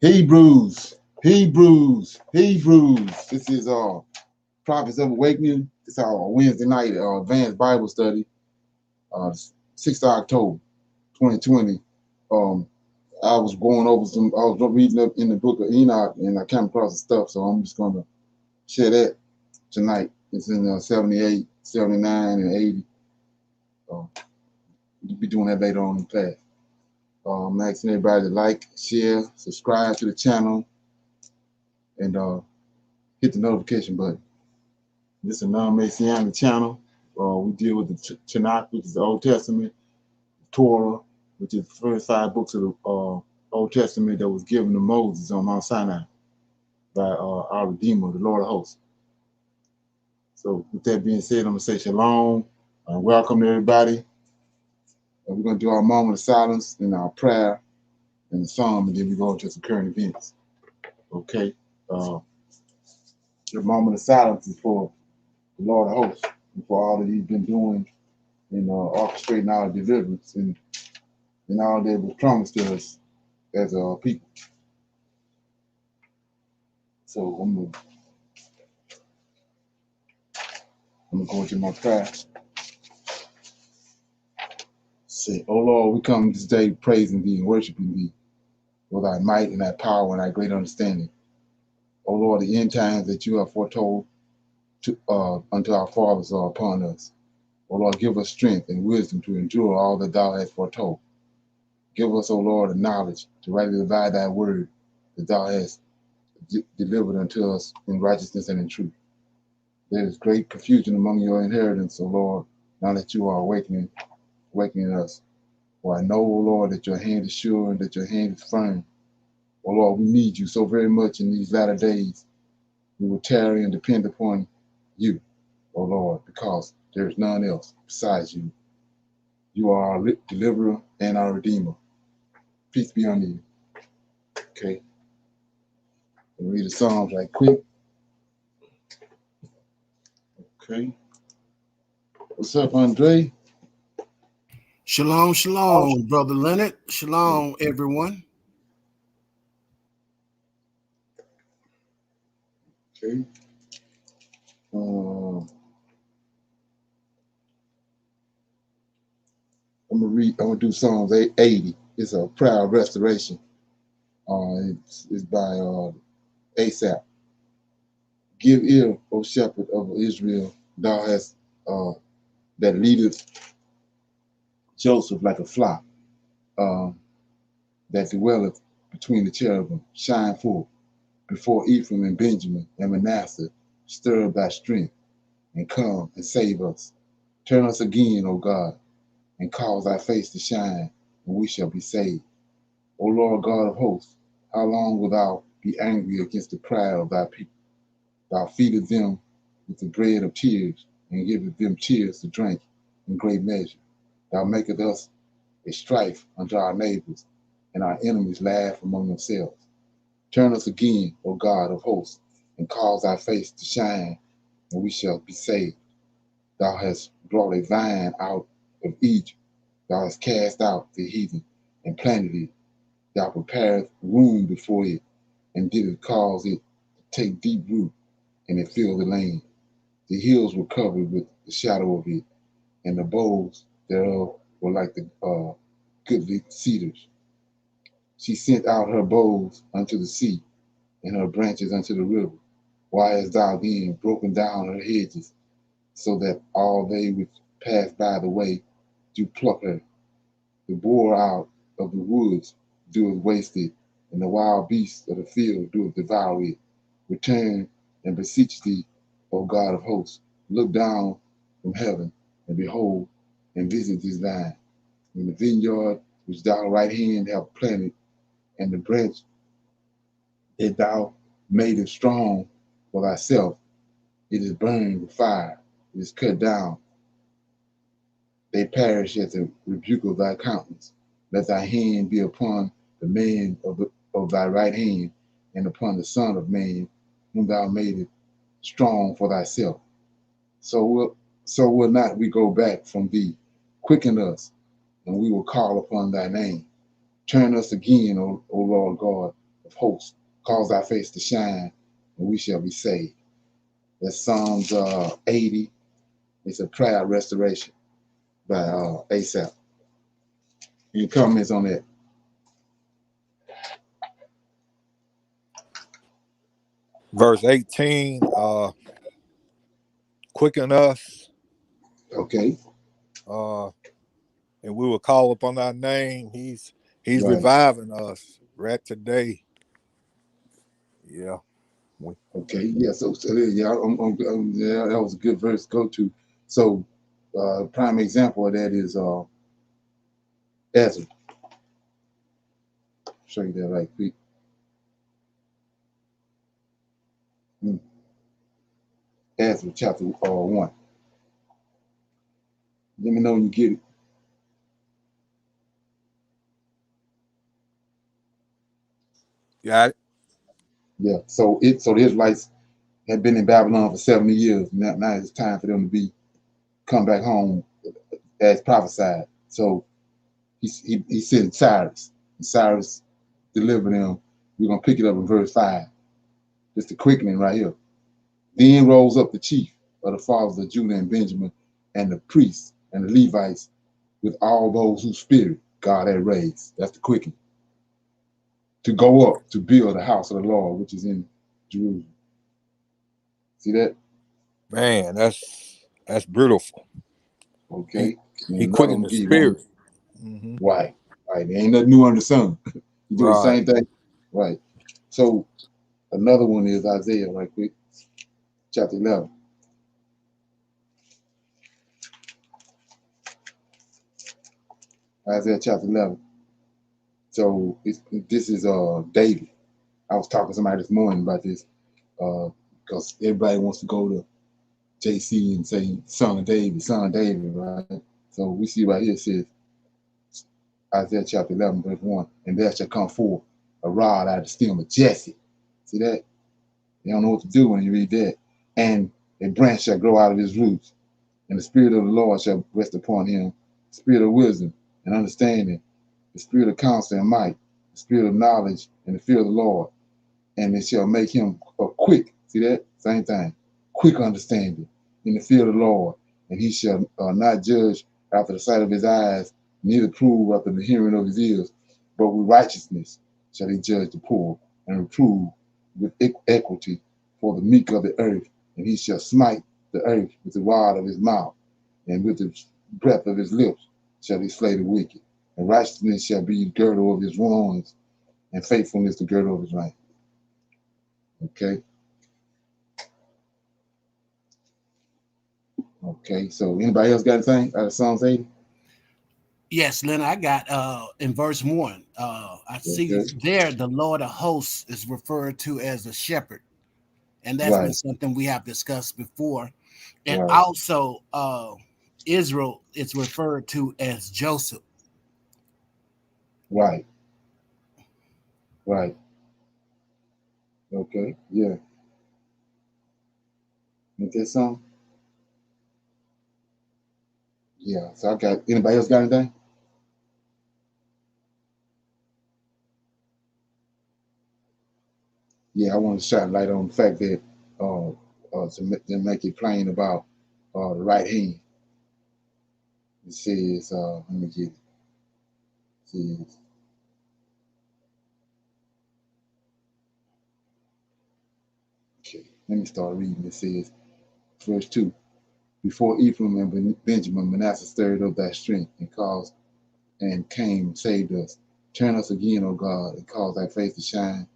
Hebrews. This is Prophets of Awakening. This is our Wednesday night advanced Bible study, 6th of October, 2020. I was going over I was reading up in the book of Enoch, and I came across the stuff, so I'm just gonna share that tonight. It's in 78, 79, and 80. We'll be doing that later on in class. I'm asking everybody to like, share, subscribe to the channel, and hit the notification button. This is a non-Messianic channel. We deal with the Tanakh, which is the Old Testament, Torah, which is the first 5 books of the Old Testament that was given to Moses on Mount Sinai by our Redeemer, the Lord of Hosts. So with that being said, I'm going to say shalom and welcome to everybody. We're going to do our moment of silence and our prayer and the psalm, and then we go into some current events. Okay? The moment of silence is for the Lord of Hosts and for all that he's been doing in orchestrating our deliverance and all that was promised to us as a people. So I'm gonna go into my prayer. Say, oh Lord, we come this day praising thee and worshiping thee with thy might and thy power and thy great understanding. Oh Lord, the end times that you have foretold unto our fathers are upon us. Oh Lord, give us strength and wisdom to endure all that thou hast foretold. Give us, O Lord, the knowledge to rightly divide thy word that thou hast delivered unto us in righteousness and in truth. There is great confusion among your inheritance, O Lord, now that you are awakening us. For I know, O Lord, that your hand is sure and that your hand is firm. O Lord, we need you so very much in these latter days. We will tarry and depend upon you, O Lord, because there is none else besides you. You are our deliverer and our redeemer. Peace be unto you. Okay. We'll read the Psalms right quick. Okay. What's up, Andre? Shalom, shalom, Brother Leonard. Shalom, everyone. Okay. I'm gonna do Psalms 80. It's a prayer of restoration. It's by Asaph. Give ear, O shepherd of Israel, thou hast that leadeth Joseph like a flock, that dwelleth between the cherubim. Shine forth before Ephraim and Benjamin and Manasseh. Stir up thy strength and come and save us. Turn us again, O God, and cause thy face to shine, and we shall be saved. O Lord God of hosts, how long wilt thou be angry against the cry of thy people? Thou feedest them with the bread of tears, and givest them tears to drink in great measure. Thou makest us a strife unto our neighbors, and our enemies laugh among themselves. Turn us again, O God of hosts, and cause thy face to shine, and we shall be saved. Thou hast brought a vine out of Egypt. Thou hast cast out the heathen and planted it. Thou preparest room before it, and didst cause it to take deep root, and it filled the land. The hills were covered with the shadow of it, and the boughs thereof were like the goodly cedars. She sent out her boughs unto the sea, and her branches unto the river. Why hast thou then broken down her hedges, so that all they which pass by the way do pluck her? The boar out of the woods doeth waste it, and the wild beasts of the field doeth devour it. Return and beseech thee, O God of hosts. Look down from heaven, and behold, and visit this vine. In the vineyard which thou right hand hast planted, and the branch that thou madest strong for thyself, it is burned with fire, it is cut down. They perish at the rebuke of thy countenance. Let thy hand be upon the man of thy right hand, and upon the Son of Man, whom thou madest strong for thyself. So will not we go back from thee. Quicken us, and we will call upon thy name. Turn us again, O Lord God, of hosts, cause thy face to shine, and we shall be saved. That's Psalms 80. It's a prayer of restoration by Asaph. Any comments on that? Verse 18, quicken us, Okay, and we will call upon thy name. He's right. reviving us right today. Yeah. Okay, yeah. Yeah, yeah, that was a good verse to go to. So, prime example of that is Ezra. Show you that right quick. Ezra chapter 1. Let me know when you get it. Got it. Yeah. So the Israelites had been in Babylon for 70 years. Now it's time for them to come back home as prophesied. So he sent Cyrus. And Cyrus delivered them. We're gonna pick it up in verse 5. Just the quickening right here. Then rose up the chief of the fathers of Judah and Benjamin, and the priests and the Levites, with all those whose spirit God had raised. That's the quickening. To go up to build the house of the Lord, which is in Jerusalem. See that? Man, that's beautiful. Okay. He And another quickened one the give you spirit. Mm-hmm. right. Right. There ain't nothing new under the sun. You do the Right. same thing. Right. So another one is Isaiah, right quick. Chapter 11. Isaiah chapter 11. So this is David. I was talking to somebody this morning about this because everybody wants to go to JC and say son of David, right? So we see right here it says Isaiah chapter 11, verse 1, and there shall come forth a rod out of the stem of Jesse. See that? You don't know what to do when you read that. And a branch shall grow out of his roots, and the spirit of the Lord shall rest upon him, the spirit of wisdom and understanding, the spirit of counsel and might, the spirit of knowledge and the fear of the Lord, and it shall make him quick. See that? Same thing. Quick understanding in the fear of the Lord, and he shall not judge after the sight of his eyes, neither prove after the hearing of his ears, but with righteousness shall he judge the poor, and reprove with equity for the meek of the earth, and he shall smite the earth with the rod of his mouth, and with the breath of his lips shall he slay the wicked, and righteousness shall be the girdle of his loins, and faithfulness the girdle of his right. Okay. Okay. So anybody else got anything out of Psalms 80? Yes, Lynn, I got in verse 1. I see Okay. there the Lord of hosts is referred to as a shepherd, and that's been Right. something we have discussed before. And Right. also Israel is referred to as Joseph. Right. Right. Okay. Yeah. Ain't that something? Yeah. So I got anybody else got anything? Yeah, I want to shine light on the fact that to make it plain about the right hand. It says, let me get it. It says, okay, let me start reading. It says, verse 2. Before Ephraim and Benjamin, Manasseh stirred up thy strength and caused and came and saved us. Turn us again, O God, and cause thy face to shine,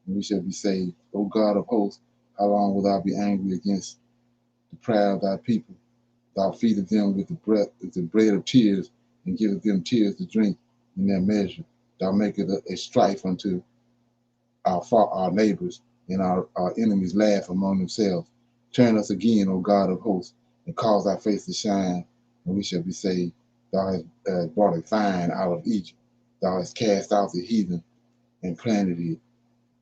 and we shall be saved. O God of hosts, how long wilt thou be angry against the pride of thy people? Thou feedest them with the bread of tears, and givest them tears to drink in their measure. Thou makest a strife unto our neighbors, and our enemies laugh among themselves. Turn us again, O God of hosts, and cause thy face to shine, and we shall be saved. Thou hast brought a vine out of Egypt. Thou hast cast out the heathen and planted it.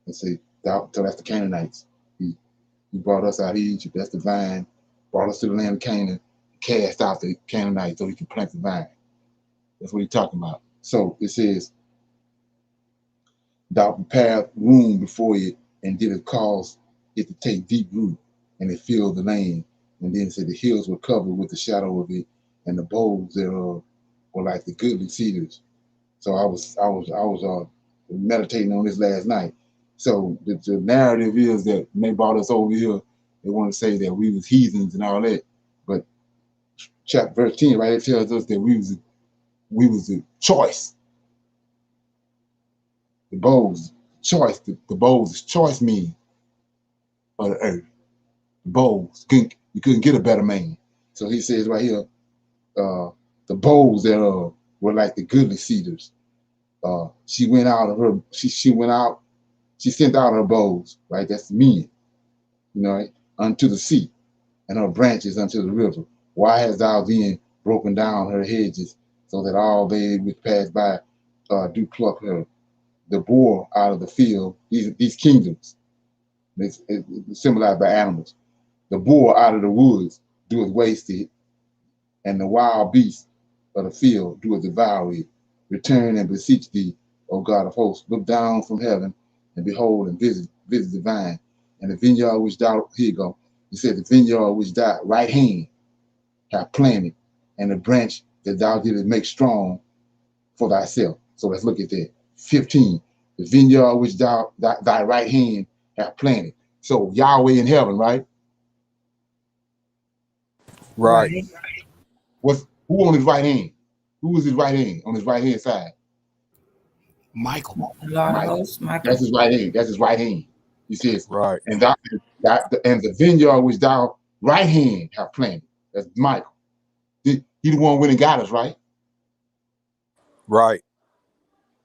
And say, so that's the Canaanites. He brought us out of Egypt. That's the vine. Brought us to the land of Canaan. Cast out the Canaanites so he could plant the vine. That's what he's talking about. So it says, Thou prepared room before it, and did it cause it to take deep root, and it filled the land. And then it said the hills were covered with the shadow of it, and the boughs thereof were like the goodly cedars. So I was meditating on this last night. So the narrative is that when they brought us over here, they want to say that we was heathens and all that. But chapter verse 10, right, it tells us that we was the choice. The bowls, choice, the bowls is choice mean of the earth. The bowls, you couldn't get a better man. So he says right here, the bowls thereof were like the goodly cedars. She went out of her, she went out, she sent out her bowls, right? That's the men, right? Unto the sea, and her branches unto the river. Why hast thou then broken down her hedges, so that all they which pass by do pluck her? The boar out of the field, these kingdoms, it's symbolized by animals. The boar out of the woods doeth waste it, and the wild beast of the field doeth devour it. Return and beseech thee, O God of hosts. Look down from heaven and behold and visit the vine. And the vineyard which thou, here you go. He said, the vineyard which thy right hand hath planted, and the branch that thou didst make strong for thyself. So let's look at that. 15. The vineyard which thy right hand hath planted. So Yahweh in heaven, right? Right. Who on his right hand? Who was his right hand on his right hand side? Michael. Michael. That's his right hand. That's his right hand. He says, Right. and and the vineyard which thou right hand have planted. That's Michael. He the one went and got us, right? Right.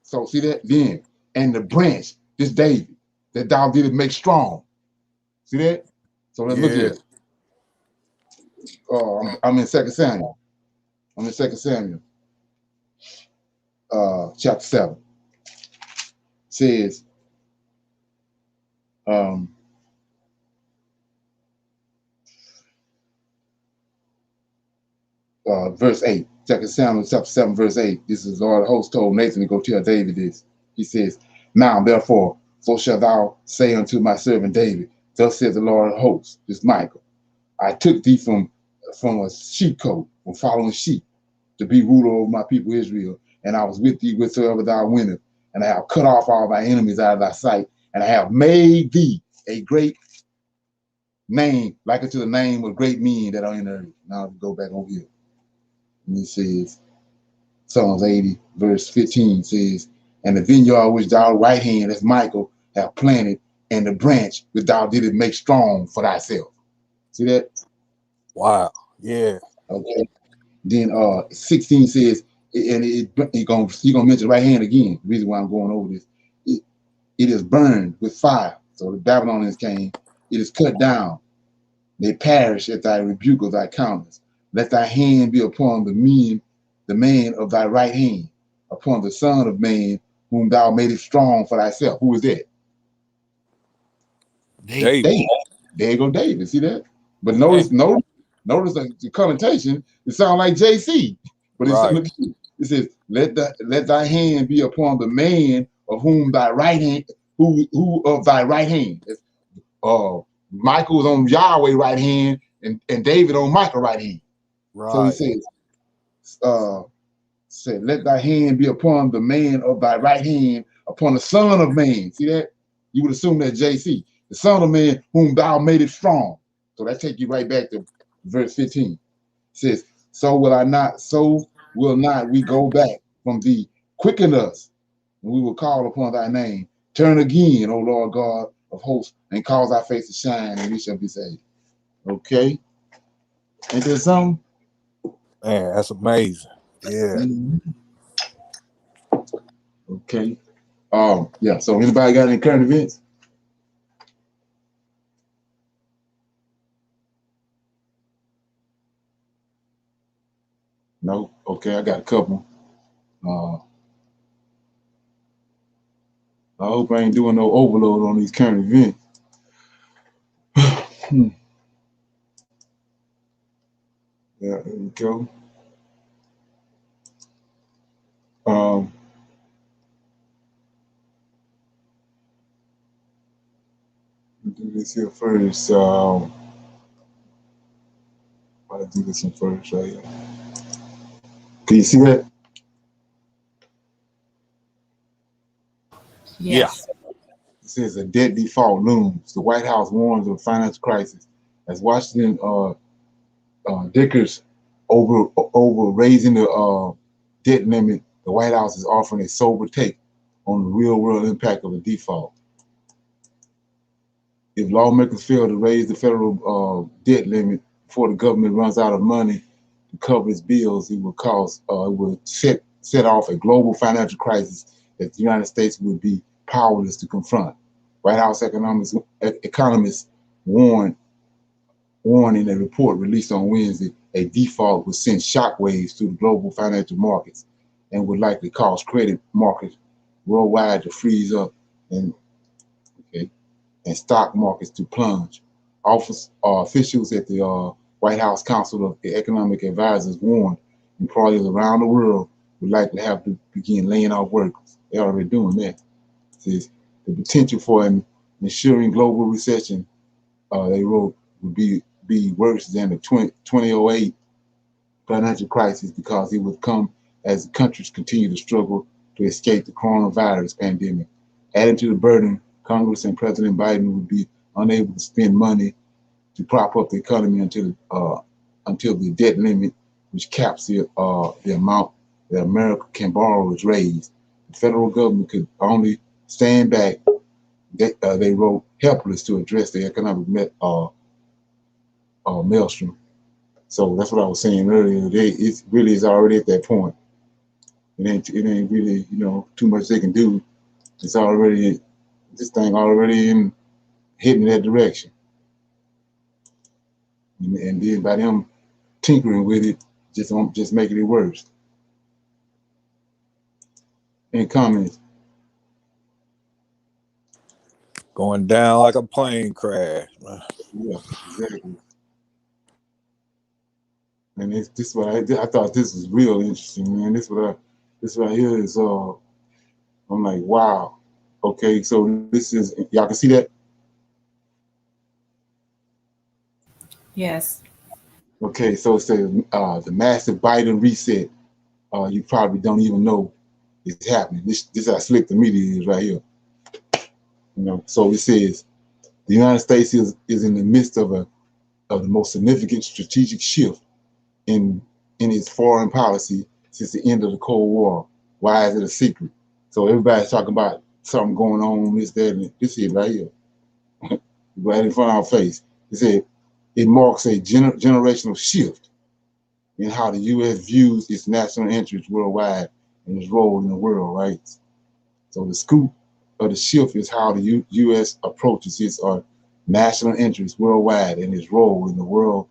So see that? Then, and the branch, this David, that thou didst make strong. See that? So let's look at Yeah. it. I'm in 2 Samuel. I'm in 2 Samuel, chapter 7. Says, verse 8. 2 Samuel chapter 7, verse 8. This is the Lord of hosts told Nathan to go tell David this. He says, now therefore, so shalt thou say unto my servant David, thus says the Lord of hosts, this Michael, I took thee from a sheepcote, from following sheep, to be ruler over my people Israel, and I was with thee whatsoever thou wentest, and I have cut off all thy enemies out of thy sight, and I have made thee a great name, like unto the name of great men that are in the earth. Now go back over here. And he says, Psalms 80, verse 15 says, and the vineyard which thou right hand, as Michael, have planted, and the branch which thou didst make strong for thyself. See that? Wow. Yeah. Okay. Then 16 says, and he gonna mention right hand again. The reason why I'm going over this, it is burned with fire. So the Babylonians came, it is cut down. They perish at thy rebuke of thy countenance. Let thy hand be upon the man of thy right hand, upon the son of man, whom thou madest strong for thyself. Who is that? David. David. There you go, David. See that? But Man. notice the connotation. It sounds like JC. But Right. it says, let thy hand be upon the man of whom thy right hand, who of thy right hand. Michael was on Yahweh right hand, and David on Michael right hand. So he Right. said, let thy hand be upon the man of thy right hand, upon the son of man. See that? You would assume that JC, the son of man whom thou made it strong. So that take you right back to verse 15. It says, so will not we go back from thee. Quicken us, and we will call upon thy name. Turn again, O Lord God of hosts, and cause thy face to shine, and we shall be saved. Okay? Ain't that something? Man, that's amazing. Yeah. Mm-hmm. Okay. Yeah. So anybody got any current events? No. Okay, I got a couple. Uh, I hope I ain't doing no overload on these current events. Yeah, there we go. Um, do this here first. I'll do this one first right here. Can you see that? Yeah. Yes. It says a debt default looms. The White House warns of a financial crisis as Washington dickers over raising the debt limit. The White House is offering a sober take on the real world impact of the default. If lawmakers fail to raise the federal debt limit before the government runs out of money to cover its bills, it will set off a global financial crisis that the United States would be powerless to confront. White House economists warn in a report released on Wednesday, a default would send shockwaves through the global financial markets and would likely cause credit markets worldwide to freeze up and stock markets to plunge. Officials at the White House Council of Economic Advisors warned employers around the world would likely have to begin laying off workers. They're already doing that. It says the potential for an ensuing global recession, they wrote, would be worse than the 2008 financial crisis because it would come as countries continue to struggle to escape the coronavirus pandemic. Adding to the burden, Congress and President Biden would be unable to spend money to prop up the economy until the debt limit, which caps the amount that America can borrow, is raised. The federal government could only stand back, they wrote, helpless to address the economic maelstrom. So that's what I was saying earlier. It really is already at that point. It ain't really, too much they can do. It's already, this thing already heading in that direction. And then by them tinkering with it, just making it worse. Any comments? Going down like a plane crash. Yeah, exactly. And this what I thought this was real interesting, man. This right here is I'm like, wow. Okay, so this is, y'all can see that? Yes. Okay, so it says the massive Biden reset. You probably don't even know it's happening. This how slick the media is right here. So it says the United States is in the midst of the most significant strategic shift in its foreign policy since the end of the Cold War. Why is it a secret? So everybody's talking about something going on, this, that, and this here right here, right in front of our face. It said it marks a generational shift in how the U.S. views its national interests worldwide and its role in the world, right? So the scoop of the shift is how the U.S. approaches its national interests worldwide, and its role in the world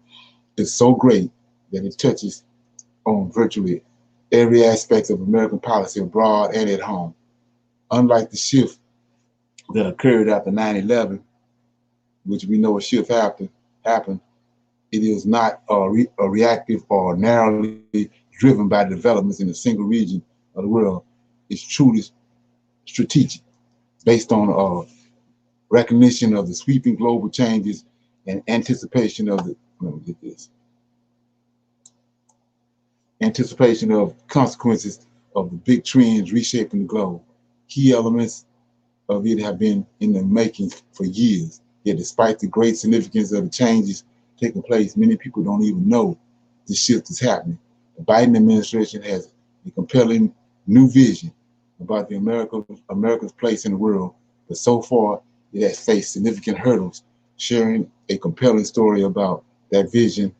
is so great that it touches on virtually every aspect of American policy abroad and at home. Unlike the shift that occurred after 9/11, which we know a shift happened, it is not a reactive or narrowly driven by developments in a single region of the world. It's truly strategic, based on recognition of the sweeping global changes and anticipation of anticipation of consequences of the big trends reshaping the globe. Key elements of it have been in the making for years. Yet despite the great significance of the changes taking place, many people don't even know the shift is happening. The Biden administration has a compelling new vision about the America's place in the world, but so far it has faced significant hurdles, sharing a compelling story about that vision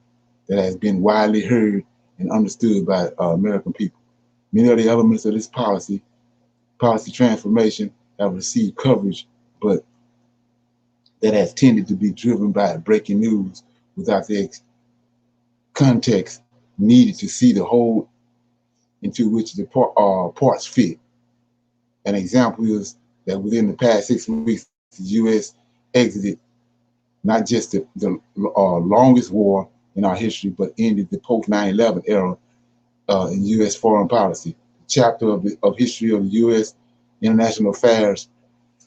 that has been widely heard and understood by American people. Many of the elements of this policy transformation have received coverage, but that has tended to be driven by breaking news without the context needed to see the whole into which the parts fit. An example is that within the past 6 weeks, the U.S. exited not just the longest war in our history, but ended the post 9/11 era in U.S. foreign policy. The chapter of history of the U.S. international affairs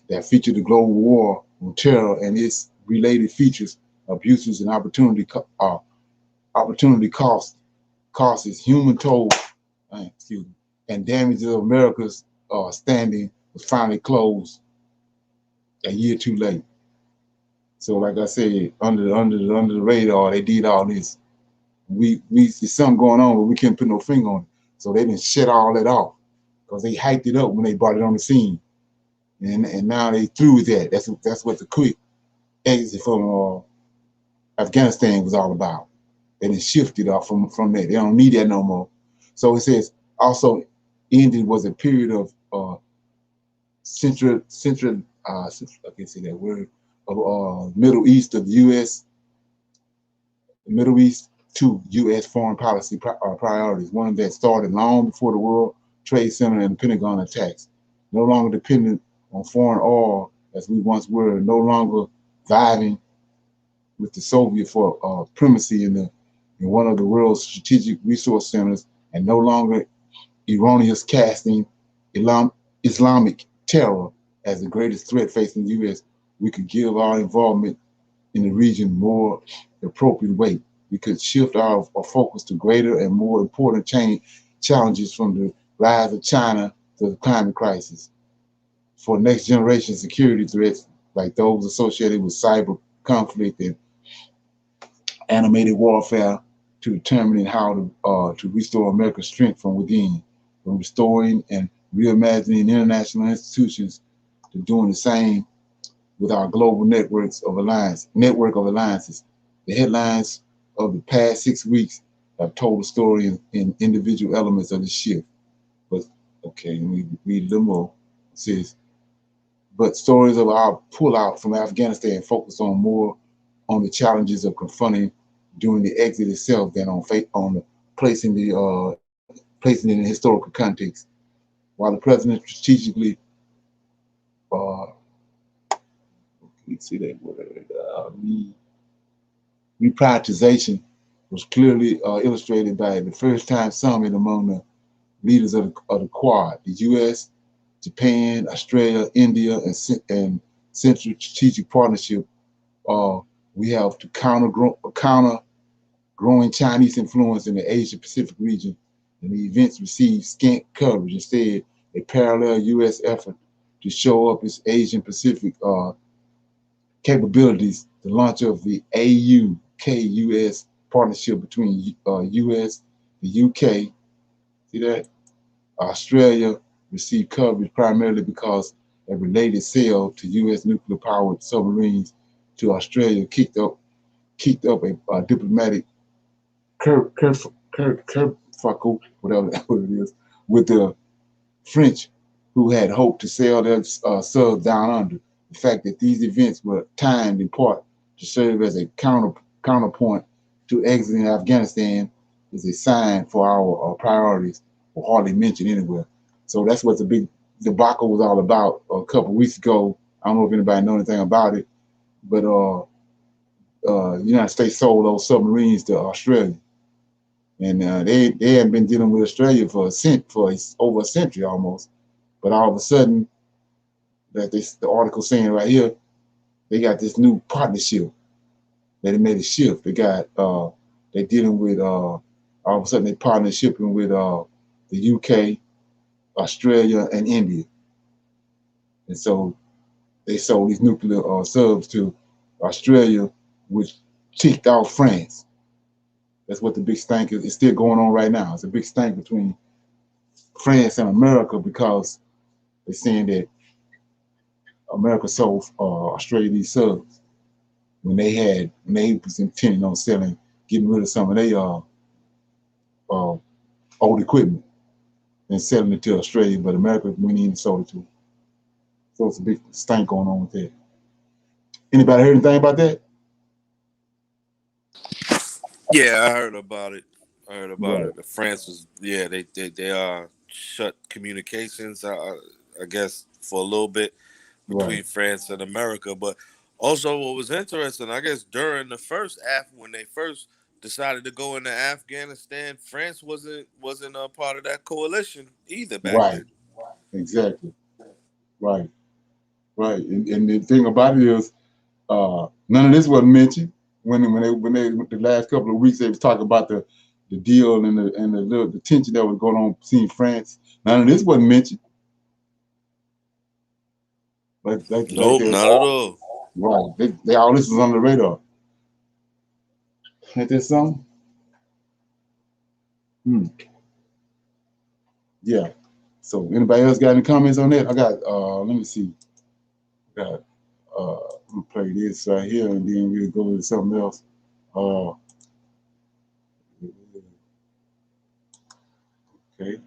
that featured the global war on terror and its related features, abuses, and opportunity costs, human toll, excuse me, and damages of America's standing was finally closed a year too late. So, like I said, under the radar, they did all this. We see something going on, but we can't put no finger on it. So they didn't shut all that off because they hyped it up when they brought it on the scene, and now they through with that. That's what the quick exit from Afghanistan was all about. They didn't shift it off from that. They don't need that no more. So it says also ended was a period of central I can't say that word of Middle East of the U.S. Middle East to U.S. foreign policy priorities, one that started long before the World Trade Center and Pentagon attacks. No longer dependent on foreign oil as we once were, no longer vying with the Soviet for primacy in one of the world's strategic resource centers, and no longer erroneous casting Islamic terror as the greatest threat facing the U.S. We could give our involvement in the region more appropriate weight. We could shift our focus to greater and more important challenges, from the rise of China to the climate crisis. For next generation security threats like those associated with cyber conflict and animated warfare, to determining how to restore America's strength from within, from restoring and reimagining international institutions to doing the same with our global network of alliances. The headlines of the past 6 weeks have told the story in individual elements of the shift. But okay, let me read a little more. It says, but stories of our pullout from Afghanistan focus on the challenges of confronting during the exit itself than on placing it in a historical context. While the president strategically uh, see that word, reprioritization was clearly illustrated by the first time summit among the leaders of the Quad, the U.S., Japan, Australia, India, and Central Strategic Partnership. We have to counter growing Chinese influence in the Asia Pacific region, and the events received scant coverage. Instead, a parallel U.S. effort to show up its Asian Pacific capabilities, the launch of the AU-K-US partnership between U.S., the U.K., see that? Australia received coverage primarily because a related sale to U.S. nuclear-powered submarines to Australia kicked up a diplomatic kerfuffle, whatever that word is, with the French, who had hoped to sail their subs down under. The fact that these events were timed in part to serve as a counterpoint to exiting Afghanistan is a sign for our priorities were hardly mentioned anywhere. So that's what the big debacle was all about a couple of weeks ago. I don't know if anybody know anything about it, but United States sold those submarines to Australia, and they hadn't been dealing with Australia for over a century almost. But all of a sudden, the article saying right here, they got this new partnership that it made a shift. They're dealing with all of a sudden they partnershiping with the UK, Australia, and India, and so they sold these nuclear subs to Australia, which ticked off France. That's what the big stank is. It's still going on right now. It's a big stank between France and America because they're saying that America sold Australia these subs when they was intending on getting rid of some of their old equipment and selling it to Australia, but America went in and sold it to them. So it's a big stank going on with that. Anybody heard anything about that? Yeah, I heard about it. Right. The France was they shut communications. I guess for a little bit Right. between France and America, but also what was interesting, I guess during the first when they first decided to go into Afghanistan, France wasn't a part of that coalition either back Right. then. Exactly. Right. Right. And the thing about it is, None of this wasn't mentioned when they the last couple of weeks they was talking about the deal and the tension that was going on between France. None of this wasn't mentioned. Nope, not at all. Right, they all this is on the radar. Ain't that something? Yeah. So anybody else got any comments on that? I got let me see. I got I'm gonna play this right here and then we'll go to something else. Okay. Let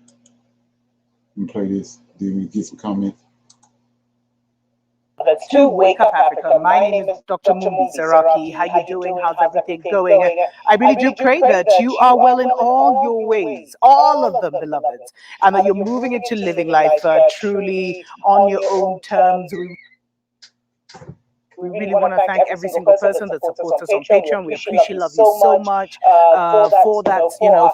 me play this, then we get some comments. That's to Wake Up Africa. My name is Dr. Mumbi Saraki. How you doing? How's everything going? I really do pray that you are well in all your ways, all of them, beloveds, and that you're moving into living life truly on your own terms. We really want to thank every single person that supports us on Patreon. We appreciate, love you so much for that,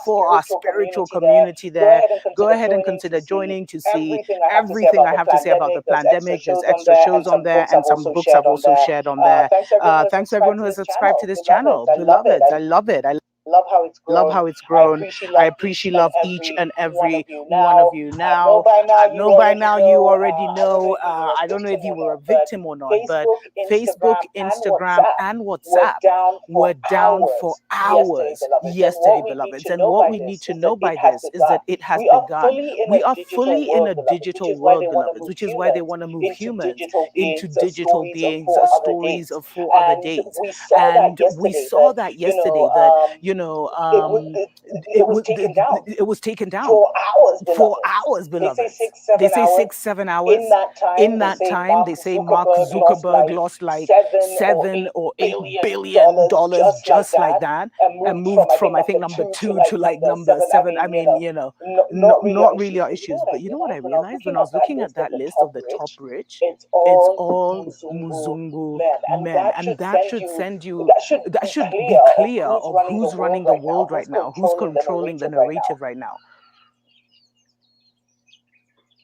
for our spiritual community there. Go ahead and consider joining to see everything I have to say about the pandemic. There's extra shows on there and some books I've also shared on there. Thanks to everyone who has subscribed to this channel. Beloveds, I love it. I love how it's grown. I appreciate love each and every one of you. Now, I know by now you already know. I don't know if you were a victim or not, but Facebook, Instagram, and WhatsApp were down for hours yesterday, beloveds. And what we need to know by this is that it has begun. We are fully in a digital world, beloveds, which is why they want to move humans into digital beings, stories of 4 other days. And we saw that yesterday, that it was taken down for hours, beloveds. They say 6-7 hours. In that time, they say Mark Zuckerberg lost like $7 or $8 billion just like that, and moved from I think number 2 to like number 7. I mean, not really our issues. But you know what I realized when I was looking at that list of the top rich? It's all Muzungu men, and that should send you. That should be clear of who's running the world right now, who's controlling the narrative right now.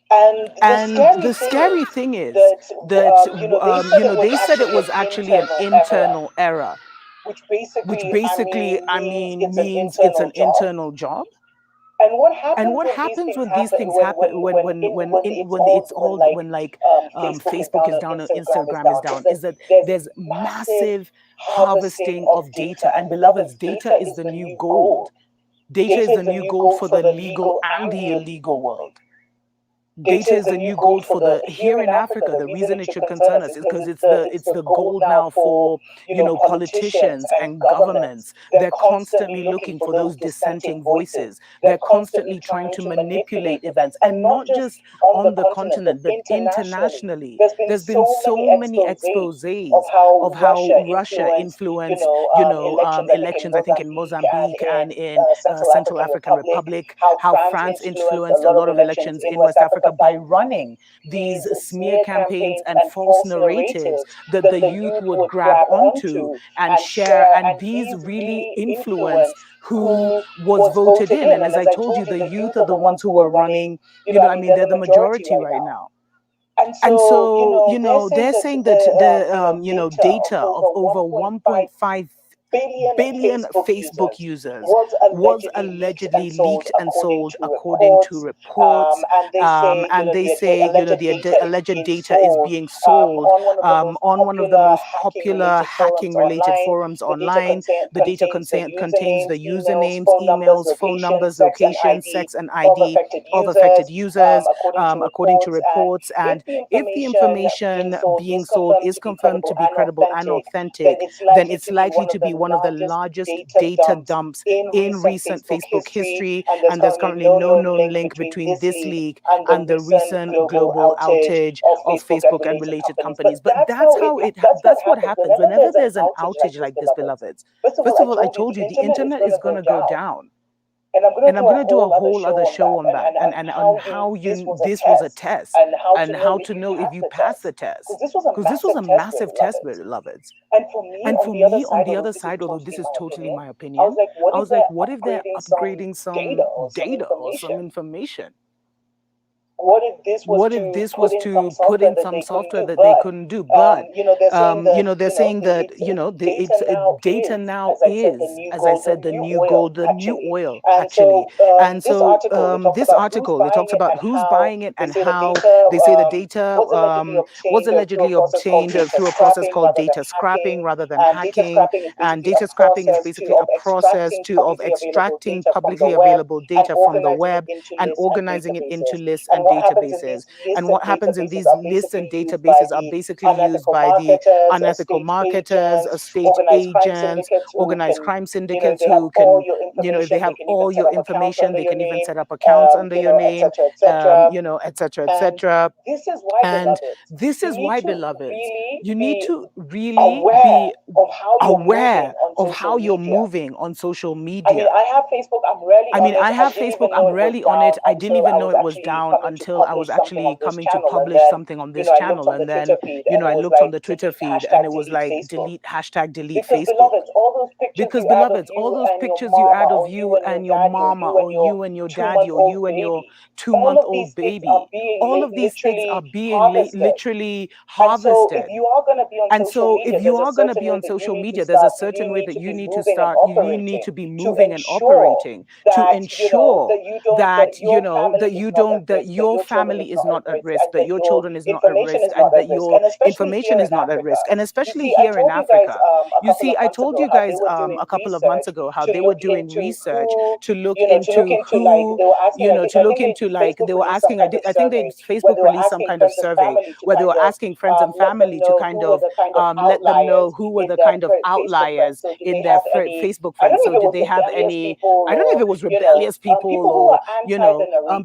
And the scary thing is that they said it was actually an internal error, which basically means it's an internal job. And what happens when these things happen, when Facebook is down and Instagram is down, is that there's massive harvesting of data. And beloveds, data is the new gold. Data is the new gold for the legal and the illegal world. Data is the new gold for the here in Africa. The reason it should concern us is because it's the gold now for politicians and governments. They're constantly looking for those dissenting voices. They're constantly trying to manipulate events, and not just on the continent, but internationally. There's been so many exposés of how Russia influenced elections. I think in Mozambique and in Central African Republic. How France influenced a lot of elections in West Africa by running these smear campaigns and false narratives that the youth would grab onto and share, and these really influence who was voted in. And as I told you, the youth are the ones who are running, they're the majority right now. And so, they're saying that the data of over 1.5 billion Facebook users was allegedly leaked and sold according to reports, and they say the alleged data is being sold on one of the most popular hacking-related forums online. The data contains the usernames, emails, phone numbers, locations, sex, and ID of affected users, according to reports. And if the information being sold is confirmed to be credible and authentic, then it's likely to be one of the largest data dumps in recent Facebook history, and there's currently no known link between this leak and the recent global outage of Facebook and related companies. But that's what happens whenever there's an outage like this, beloveds. First of all, I told you the internet is going to go down. And I'm going to do a whole other show on that, and on how this was a test, and how to know if you pass the test. Because this was a massive test, beloveds. And for me, on the other side, although this is totally my opinion, I was like, what if they're upgrading some data or some information? what if this was to put in some software that they couldn't do? But they're saying that data now is, as I said, the new gold, the new oil, actually. And so this article, it talks about who's buying it and how. They say the data was allegedly obtained through a process called data scrapping rather than hacking. And data scrapping is basically a process of extracting publicly available data from the web and organizing it into lists and databases. And what happens in these lists and databases are basically used by the unethical marketers, state agents, organized crime syndicates who can, if they have all your information, they can even set up accounts under your name, et cetera, et cetera. And this is why, beloveds, you need to really be aware of how you're moving on social media. I mean, I have Facebook. I'm rarely on it. I didn't even know it was down until I was actually coming to publish something on this channel. And then, I looked on the Twitter feed and it was like, delete Facebook. Because, beloveds, all those pictures you add of you and your mama, or you and your daddy, or you and your 2-month-old baby, all of these things are being literally harvested. And so if you are going to be on social media, there's a certain way that you need to start, you need to be moving and operating to ensure that, that your family is not at risk, that your children is not at risk, and that your information is not at risk. And especially here in Africa. You see, I told you guys a couple of months ago how they were doing research to look into who, to look into, like, they were asking, I think Facebook released some kind of survey where they were asking friends and family to kind of let them know who were the kind of outliers in their Facebook friends. So did they have any, I don't know if it was rebellious people or,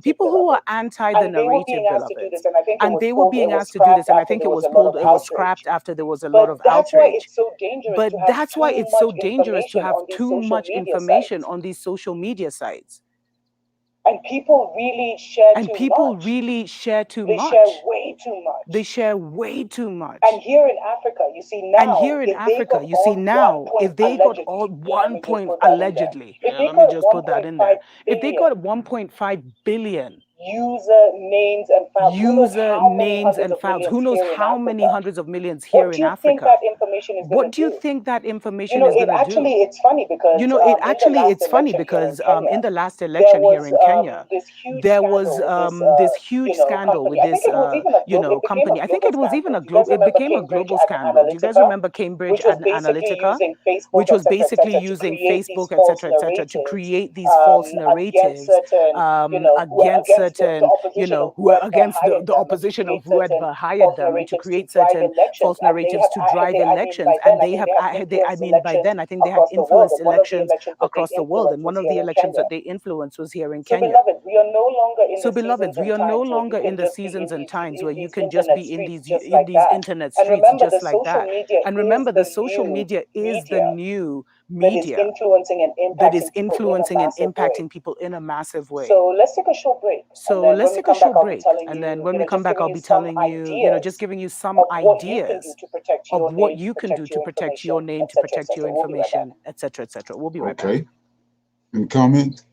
people who were anti the narrative, beloveds. And they were being asked to do this. And I think it was scrapped after there was a lot of outrage. But that's why it's so dangerous to have too much information on these social media sites. And people really share too much. They share way too much. And here in Africa, you see now, if they got all 1 point, allegedly, let me just put that in there. If they got 1.5 billion user names and files, who knows how many hundreds of millions here in Africa. What do you think that information is going to do? Actually, it's funny because in the last election here in Kenya, there was this huge scandal with this company. I think it was even it became a global scandal. Do you guys remember Cambridge Analytica, which was basically using Facebook, etc., to create these false narratives against certain, who are against the opposition of whoever hired them, and to create certain false narratives to drive elections. And by then, I think they had influenced elections across the world. And one of the elections that they influenced was here in Kenya. So, beloveds, we are no longer in the seasons and times where you can just be in these internet streets just like that. And remember, the social media is the new media that is influencing and impacting people in a massive way. So let's take a short break. And then when we come back, I'll be telling you, just giving you some ideas of what you can do to protect your name, to protect your information, etc., etc. We'll be right back. Okay. Any comments?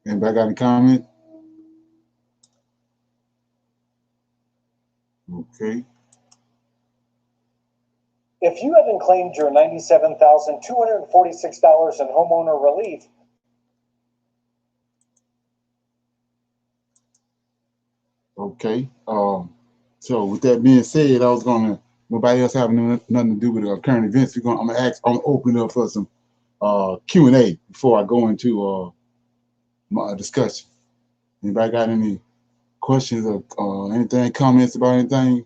Anybody got any comment? Okay. If you haven't claimed your $97,246 in homeowner relief, okay. So with that being said, nobody else having nothing to do with current events. I'm gonna open up for some Q&A before I go into my discussion. Anybody got any questions or anything, comments about anything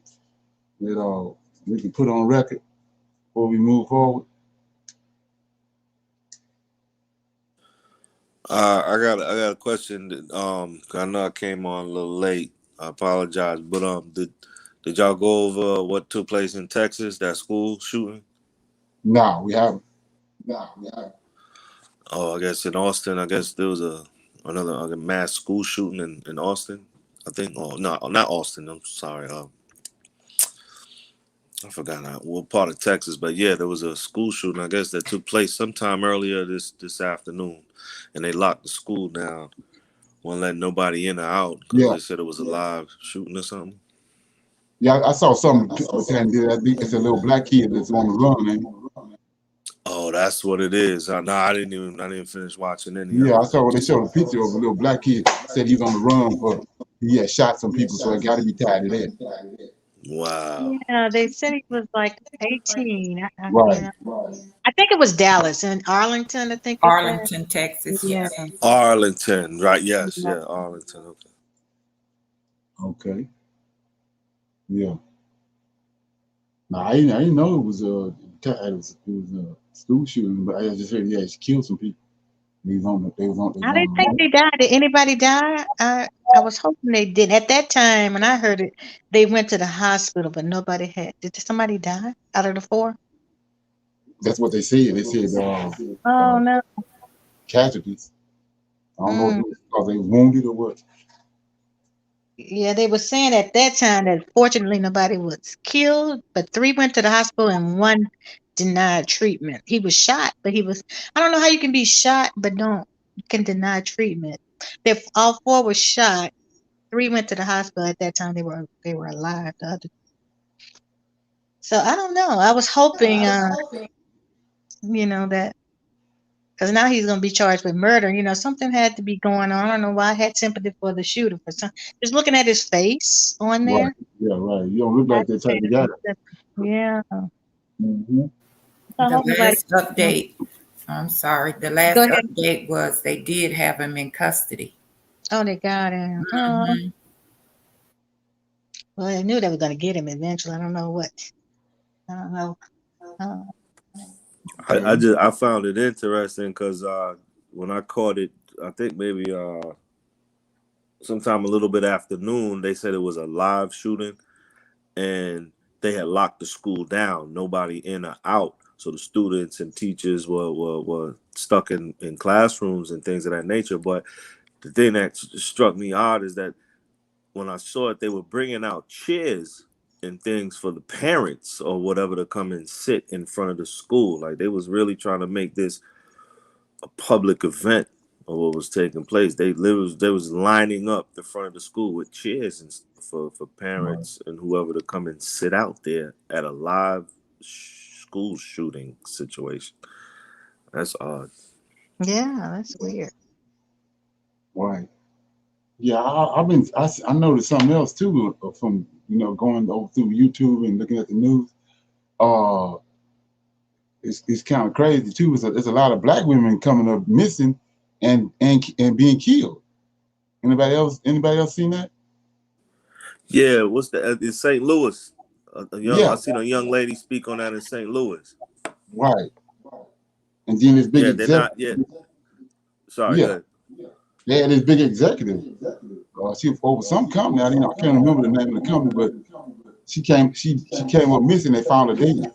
that we can put on record before we move forward? I got a question that I know I came on a little late. I apologize, but did y'all go over what took place in Texas, that school shooting? No, we haven't. Oh, I guess in Austin, there was another mass school shooting in Austin, I think. Oh, no, not Austin. I'm sorry. I forgot what part of Texas, but yeah, there was a school shooting, I guess, that took place sometime earlier this afternoon, and they locked the school down, won't let nobody in or out because Yeah, they said it was a live shooting or something. yeah. I saw some saying that I think it's a little black kid that's on the run. And Oh, that's what it is. No, I didn't finish watching any of yeah, I it. saw they showed a picture of a little black kid. Said he's on the run for he had shot some people, so it got to be tied to that. Wow. Yeah, they said he was like 18. Right. Yeah. I think it was Dallas and Arlington, I think they said. Arlington, Texas. Yeah. Yes. Arlington, right? Yes, Yeah. yeah, Arlington. Okay. Okay. Yeah. No, I didn't know it was a school shooting, but I just heard he had killed some people. He was on the, they was on I didn't think the they died. Did anybody die? I was hoping they did. At that time, when I heard it, they went to the hospital, but nobody had. Did somebody die out of the four? That's what they said. They said Oh no. casualties. I don't know if Mm. it was because they was wounded or what. Yeah, they were saying at that time that fortunately nobody was killed, but three went to the hospital and one denied treatment. He was shot, but I don't know how you can be shot but can deny treatment. They all four were shot. Three went to the hospital at that time. They were alive. The other. So I don't know. I was hoping, that because now he's going to be charged with murder. Something had to be going on. I don't know why I had sympathy for the shooter for some. Just looking at his face on Right. there. Yeah, right. You don't look I like that just had type of guy. some sympathy. Yeah. Mm-hmm. I The hope nobody. last update, I'm sorry, the Go last ahead. update was they did have him in custody. Oh, they got him. Oh, Hmm. well, I knew they were going to get him eventually. I don't know what. I don't know. Oh, I Okay. just I found it interesting because when I caught it, I think maybe sometime a little bit after noon, they said it was a live shooting and they had locked the school down, nobody in or out. So the students and teachers were stuck in classrooms and things of that nature. But the thing that struck me odd is that when I saw it, they were bringing out chairs and things for the parents or whatever to come and sit in front of the school. Like they was really trying to make this a public event of what was taking place. They was lining up the front of the school with chairs and stuff for Right. parents and whoever to come and sit out there at a live school shooting situation. That's odd. yeah, that's weird. Right. Yeah, I noticed something else too from going over through YouTube and looking at the news. Uh, it's kind of crazy too. There's a lot of black women coming up missing and being killed. Anybody else seen that? Yeah, what's the in St. Louis? I Yeah, seen a young lady speak on that in St. Louis. right. And then this big Yeah, they're not executive. yet. Sorry, Yeah, good. they had this big executive. She was over some company. I can't remember the name of the company, but she came up missing. They found her dead.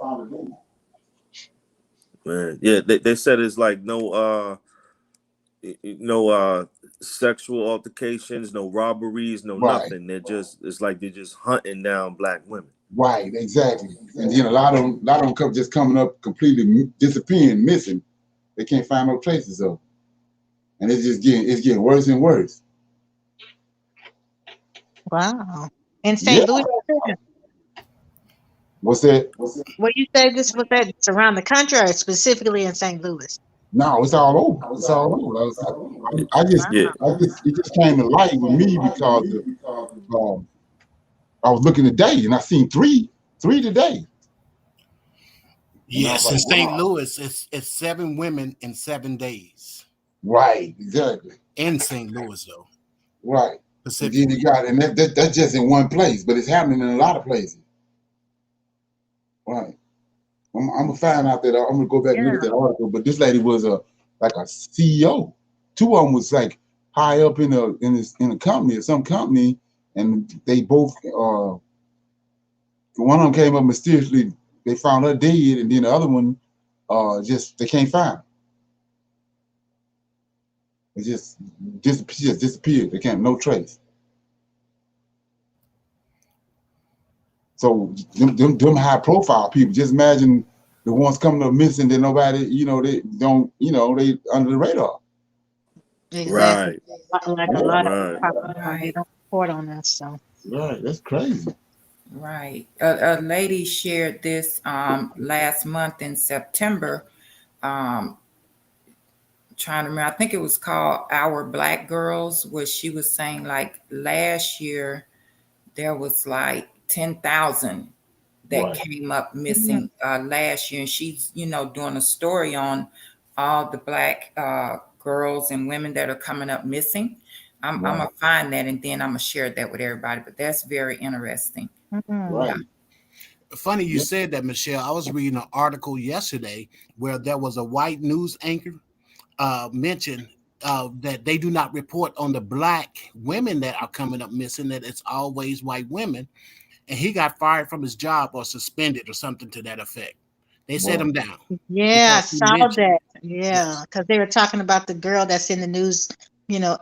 Man, yeah, they said it's like no sexual altercations, no robberies, no Right, nothing. It's like they're just hunting down black women. right, exactly. And then a lot of them come just coming up completely disappearing, missing. They can't find no traces of them. And it's getting worse and worse. Wow. In Yeah. St. Louis, What's that? what you say this was that it's around the country or specifically in St. Louis? No, it's all over. It's all over. Wow. Yeah, It just came to light with me because I was looking today and I seen three today. And I was Yes, in like, St. wow. Louis, it's 7 women in 7 days. Right, exactly. In St. Louis, though, Right. And then you specifically. got, and that's just in one place, but it's happening in a lot of places. Right. I'm gonna find out that I'm gonna go back and look Yeah. at that article. But this lady was like a CEO. Two of them was like high up in a company or some company, and they both one of them came up mysteriously. They found her dead, and then the other one just they can't find her. It she just disappeared. They can't no trace. So them high profile people, just imagine the ones coming up missing that nobody, they don't, they under the radar. Exactly. Right. Like a lot of Right. they Right. don't report on us. So Right, that's crazy. Right. A lady shared this last month in September. Um, trying to remember, I think it was called Our Black Girls, where she was saying like last year there was like 10,000 that Right, came up Mhm. missing last year, and she's doing a story on all the black girls and women that are coming up missing. I'm right, gonna find that and then I'm gonna share that with everybody. But that's very interesting. Mhm. Yeah. right. Funny you Yeah, said that, Michelle. I was reading an article yesterday where there was a white news anchor mentioned that they do not report on the black women that are coming up missing, that it's always white women. And he got fired from his job or suspended or something to that effect. They set right, him down Yeah, I because he saw mentioned that. it. Yeah, Yes. because they were talking about the girl that's in the news,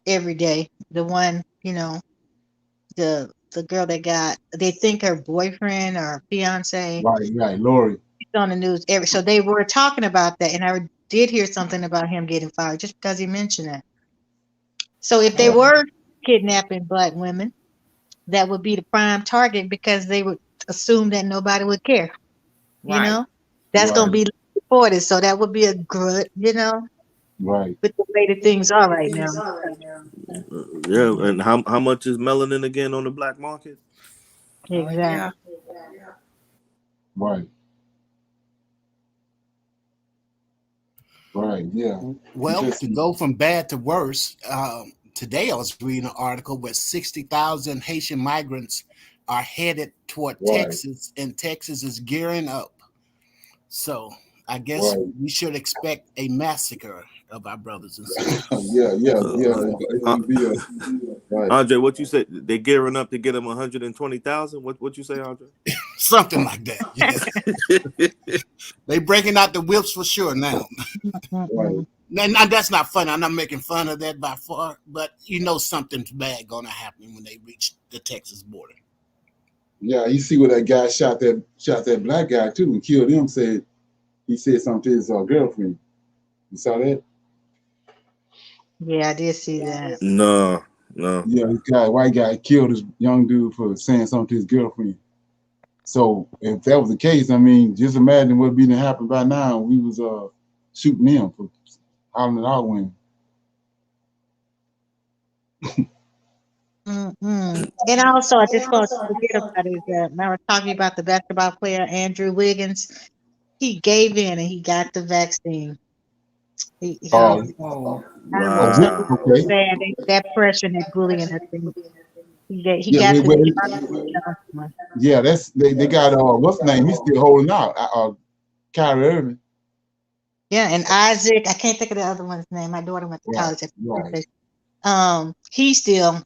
every day. The one, the girl that they think her boyfriend or fiance right. Lori. is on the news every. So they were talking about that, and I did hear something about him getting fired just because he mentioned that. So if they Right, were kidnapping black women, that would be the prime target because they would assume that nobody would care. You Right. know, that's going to right, be reported. So that would be a good, right. with the way that things are right now. Yeah. And how much is melanin again on the black market? Oh Exactly. yeah. Right, right, yeah. Well, Because to go from bad to worse, today I was reading an article where 60,000 Haitian migrants are headed toward right, Texas, and Texas is gearing up. So I guess right. we should expect a massacre of our brothers and sisters. Yeah. It's Uh, gonna be a right. Andre, what you said? They gearing up to get them 120,000. What you say, Andre? Something like that. Yes. They breaking out the whips for sure now. Right. Mm-mm. Now, that's not funny. I'm not making fun of that by far, but something's bad gonna happen when they reach the Texas border. Yeah, you see where that guy shot that black guy too and killed him. He said something to his girlfriend. You saw that? Yeah, I did see that. No, no. Yeah, this guy, white guy, killed this young dude for saying something to his girlfriend. So if that was the case, I mean, just imagine what would be to happen by now. We was shooting him for hollering at our women. Mm-mm. And also, I just want to forget about is that when I was talking about the basketball player Andrew Wiggins. He gave in and he got the vaccine. Uh, Oh. So Wow. okay. sad that pressure and that bullying. I think he Yeah, got the well, Johnson one. yeah, they got what's the name? He's still holding out. Kyrie Irving. Yeah, and Isaac. I can't think of the other one's name. My daughter went to Right, college at right. he's still,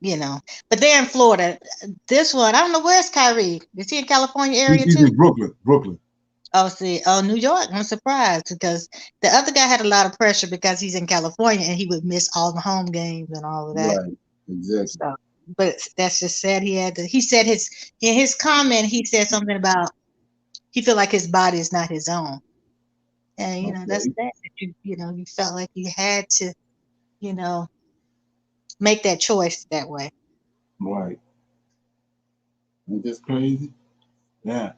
but they're in Florida. This one, I don't know where's Kyrie. Is he in California area He's too? in Brooklyn. Oh, see, New York. I'm surprised because the other guy had a lot of pressure because he's in California and he would miss all the home games and all of that. Right, exactly. So, but that's just sad. He said in his comment, he said something about he feel like his body is not his own. And that's Okay, sad that you felt like you had to, you know, make that choice that way. right. Ain't this crazy? Yeah.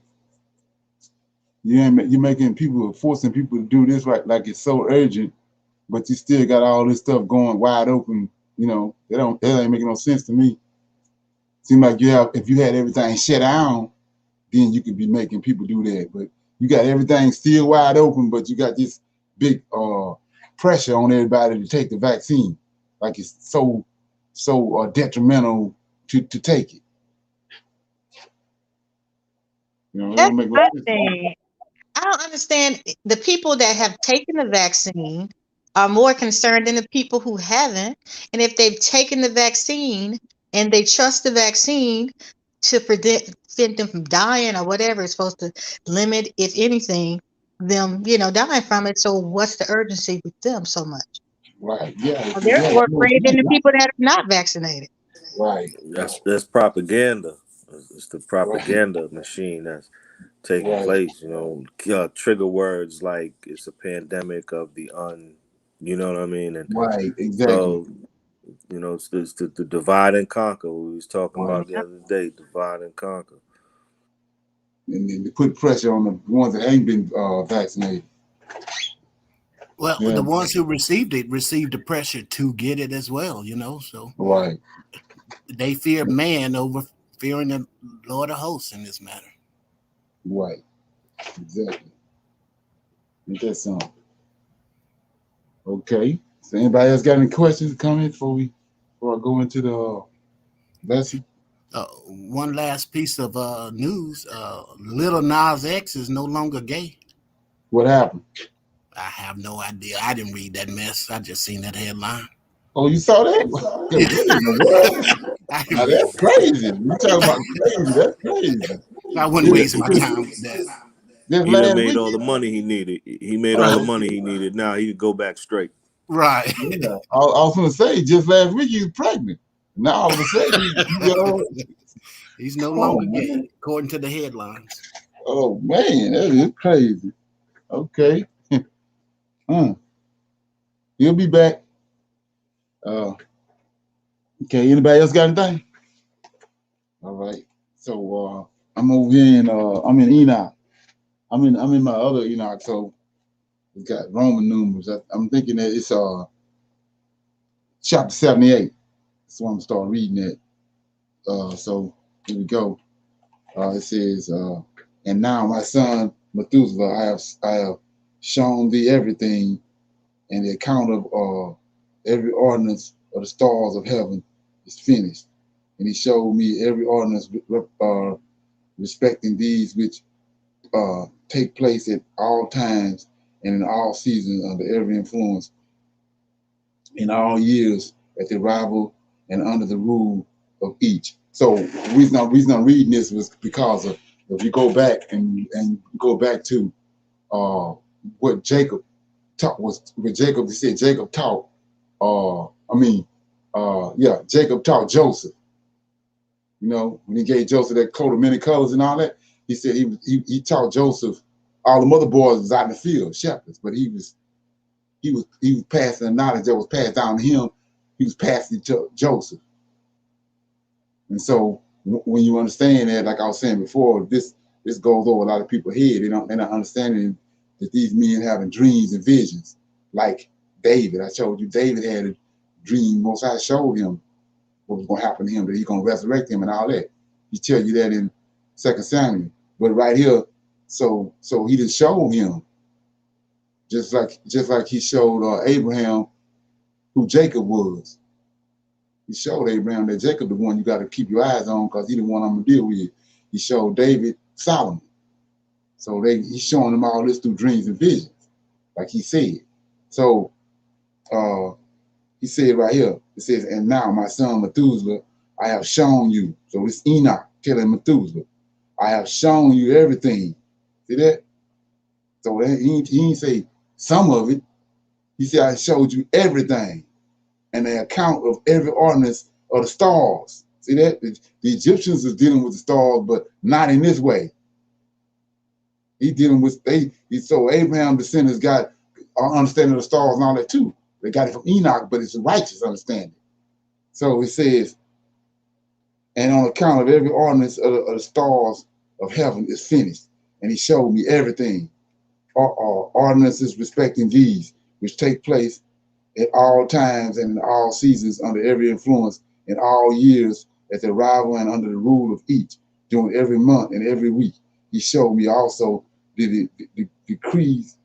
You're making people, forcing people to do this right, like it's so urgent, but you still got all this stuff going wide open. That ain't making no sense to me. Seem like if you had everything shut down, then you could be making people do that. But you got everything still wide open, but you got this big pressure on everybody to take the vaccine. Like it's so detrimental to take it. It That's don't make no my sense. thing. I don't understand the people that have taken the vaccine are more concerned than the people who haven't. And if they've taken the vaccine and they trust the vaccine to prevent them from dying or whatever, it's supposed to limit, if anything, them, dying from it. So what's the urgency with them so much? Right. Yeah. They're Yeah. more afraid than the people that are not vaccinated. Right. That's propaganda. It's the propaganda machine that's taking place. Trigger words like it's a pandemic of the you know what I mean? And Right, exactly. so, it's the divide and conquer. We was talking Right. about the other day, divide and conquer. And then they put pressure on the ones that ain't been vaccinated. Well, Yeah. the ones who received it received the pressure to get it as well, so Right. they fear man over fearing the Lord of hosts in this matter. Right. Exactly. Ain't that something? Okay. So anybody else got any questions or comments before I go into the lesson? One last piece of news: Little Nas X is no longer gay. What happened? I have no idea. I didn't read that mess. I just seen that headline. Oh, you saw that? What in the world? I didn't Now read that's that. crazy. You talking about crazy? That's crazy. I wouldn't Yeah, waste my time with that. just He done last made week. all the money he needed. He made all the Right. money he needed. Now he could go back straight. Right. Yeah. I was gonna say just last week you was pregnant. Now all of a sudden He's no come on, longer gay, man. according to the headlines. Oh man, that is crazy. Okay. He'll be back. Uh, okay. Anybody else got anything? All right. So I'm over here in I'm in Enoch. I'm in my other Enoch. So it's got Roman numerals. I'm thinking that it's chapter 78. That's what I'm gonna start reading it. So here we go. It says, and now my son Methuselah, I have shown thee everything, and the account of every ordinance of the stars of heaven is finished. And he showed me every ordinance respecting these which take place at all times and in all seasons under every influence in all years at the arrival and under the rule of each. So the reason I'm reading this was because of if you go back and go back to what Jacob taught was what Jacob, he said Jacob taught Jacob taught Joseph. When he gave Joseph that coat of many colors and all that, he said he taught Joseph. All the mother boys was out in the field, shepherds, but he was passing the knowledge that was passed down to him. He was passing it to Joseph. And so when you understand that, like I was saying before, this goes over a lot of people's head. They're not understanding that these men having dreams and visions. Like David, I showed you David had a dream. Most High showed him what was going to happen to him, that he's going to resurrect him and all that. He tell you that in 2 Samuel. But right here, so he just showed him, just like he showed Abraham who Jacob was. He showed Abraham that Jacob the one you got to keep your eyes on because he the one I'm going to deal with. He showed David Solomon. So he's showing them all this through dreams and visions, like he said. So he said right here, it says, and now my son Methuselah, I have shown you. So it's Enoch telling Methuselah, I have shown you everything. See that? So he didn't say some of it. He said, I showed you everything. And the account of every ordinance of the stars. See that? The Egyptians is dealing with the stars, but not in this way. He dealing with so Abraham descendants got understanding of the stars and all that too. They got it from Enoch, but it's a righteous understanding. So it says, and on account of every ordinance of the stars of heaven is finished. And he showed me everything. Ordinances respecting these, which take place at all times and in all seasons under every influence in all years at the arrival and under the rule of each, during every month and every week. He showed me also the decrees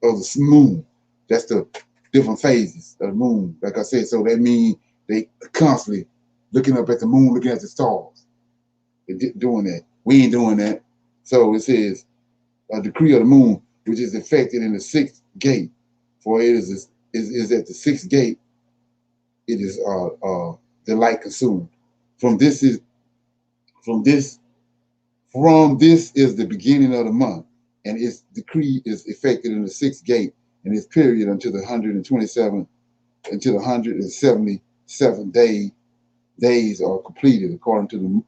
of the moon. That's the different phases of the moon. Like I said, so that means they constantly looking up at the moon, looking at the stars. They're doing that. We ain't doing that. So it says a decree of the moon, which is effected in the sixth gate. For it is at the sixth gate, it is the light consumed. From this is the beginning of the month, and its decree is effected in the sixth gate, and its period until the 177 days are completed according to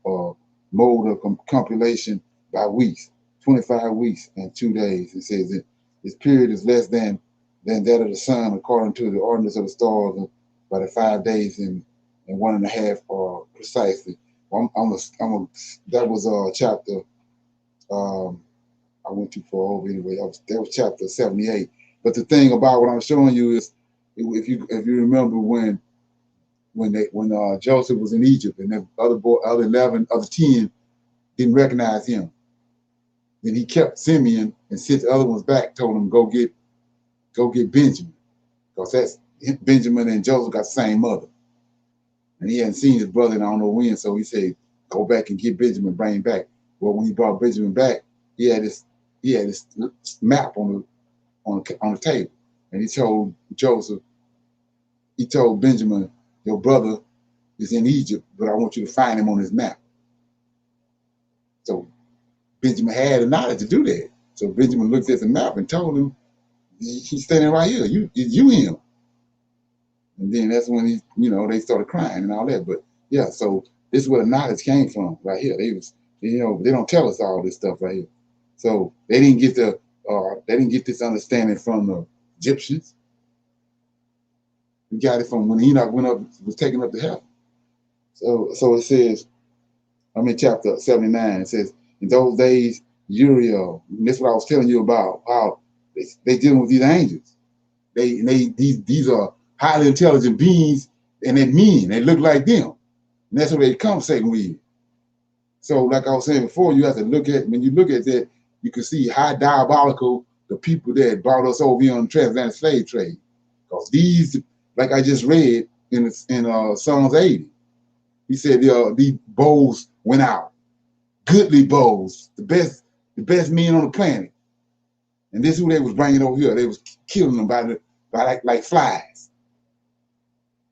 mode of compilation by weeks, 25 weeks and 2 days. It says that this period is less than that of the sun, according to the ordinance of the stars, by the 5 days and 1.5 precisely. That was chapter. I went too far over anyway. That was chapter 78. But the thing about what I'm showing you is, if you remember when Joseph was in Egypt and the other 11, other 10 didn't recognize him, then he kept Simeon and sent the other ones back. Told them go get Benjamin, because that's Benjamin and Joseph got the same mother, and he hadn't seen his brother in I don't know when. So he said, go back and get Benjamin, bring him back. Well, when he brought Benjamin back, he had this map on the table, and he told Joseph, he told Benjamin, your brother is in Egypt, but I want you to find him on this map. So Benjamin had the knowledge to do that. So Benjamin looked at the map and told him, he's standing right here. You him. And then that's when they started crying and all that. But yeah, so this is where the knowledge came from right here. They don't tell us all this stuff right here. So they didn't get this understanding from the Egyptians. We got it from when Enoch was taken up to heaven. So it says, I'm in chapter 79. It says, in those days, Uriel, and that's what I was telling you about, how they dealing with these angels. These are highly intelligent beings, and they're men. They look like them. And that's what they conversating with. So like I was saying before, you have to when you look at that, you can see how diabolical the people that brought us over here on the transatlantic slave trade. Because these, like I just read in Psalms 80, he said these bows went out. Goodly bows, the best men on the planet. And this is who they was bringing over here. They was killing them by like flies.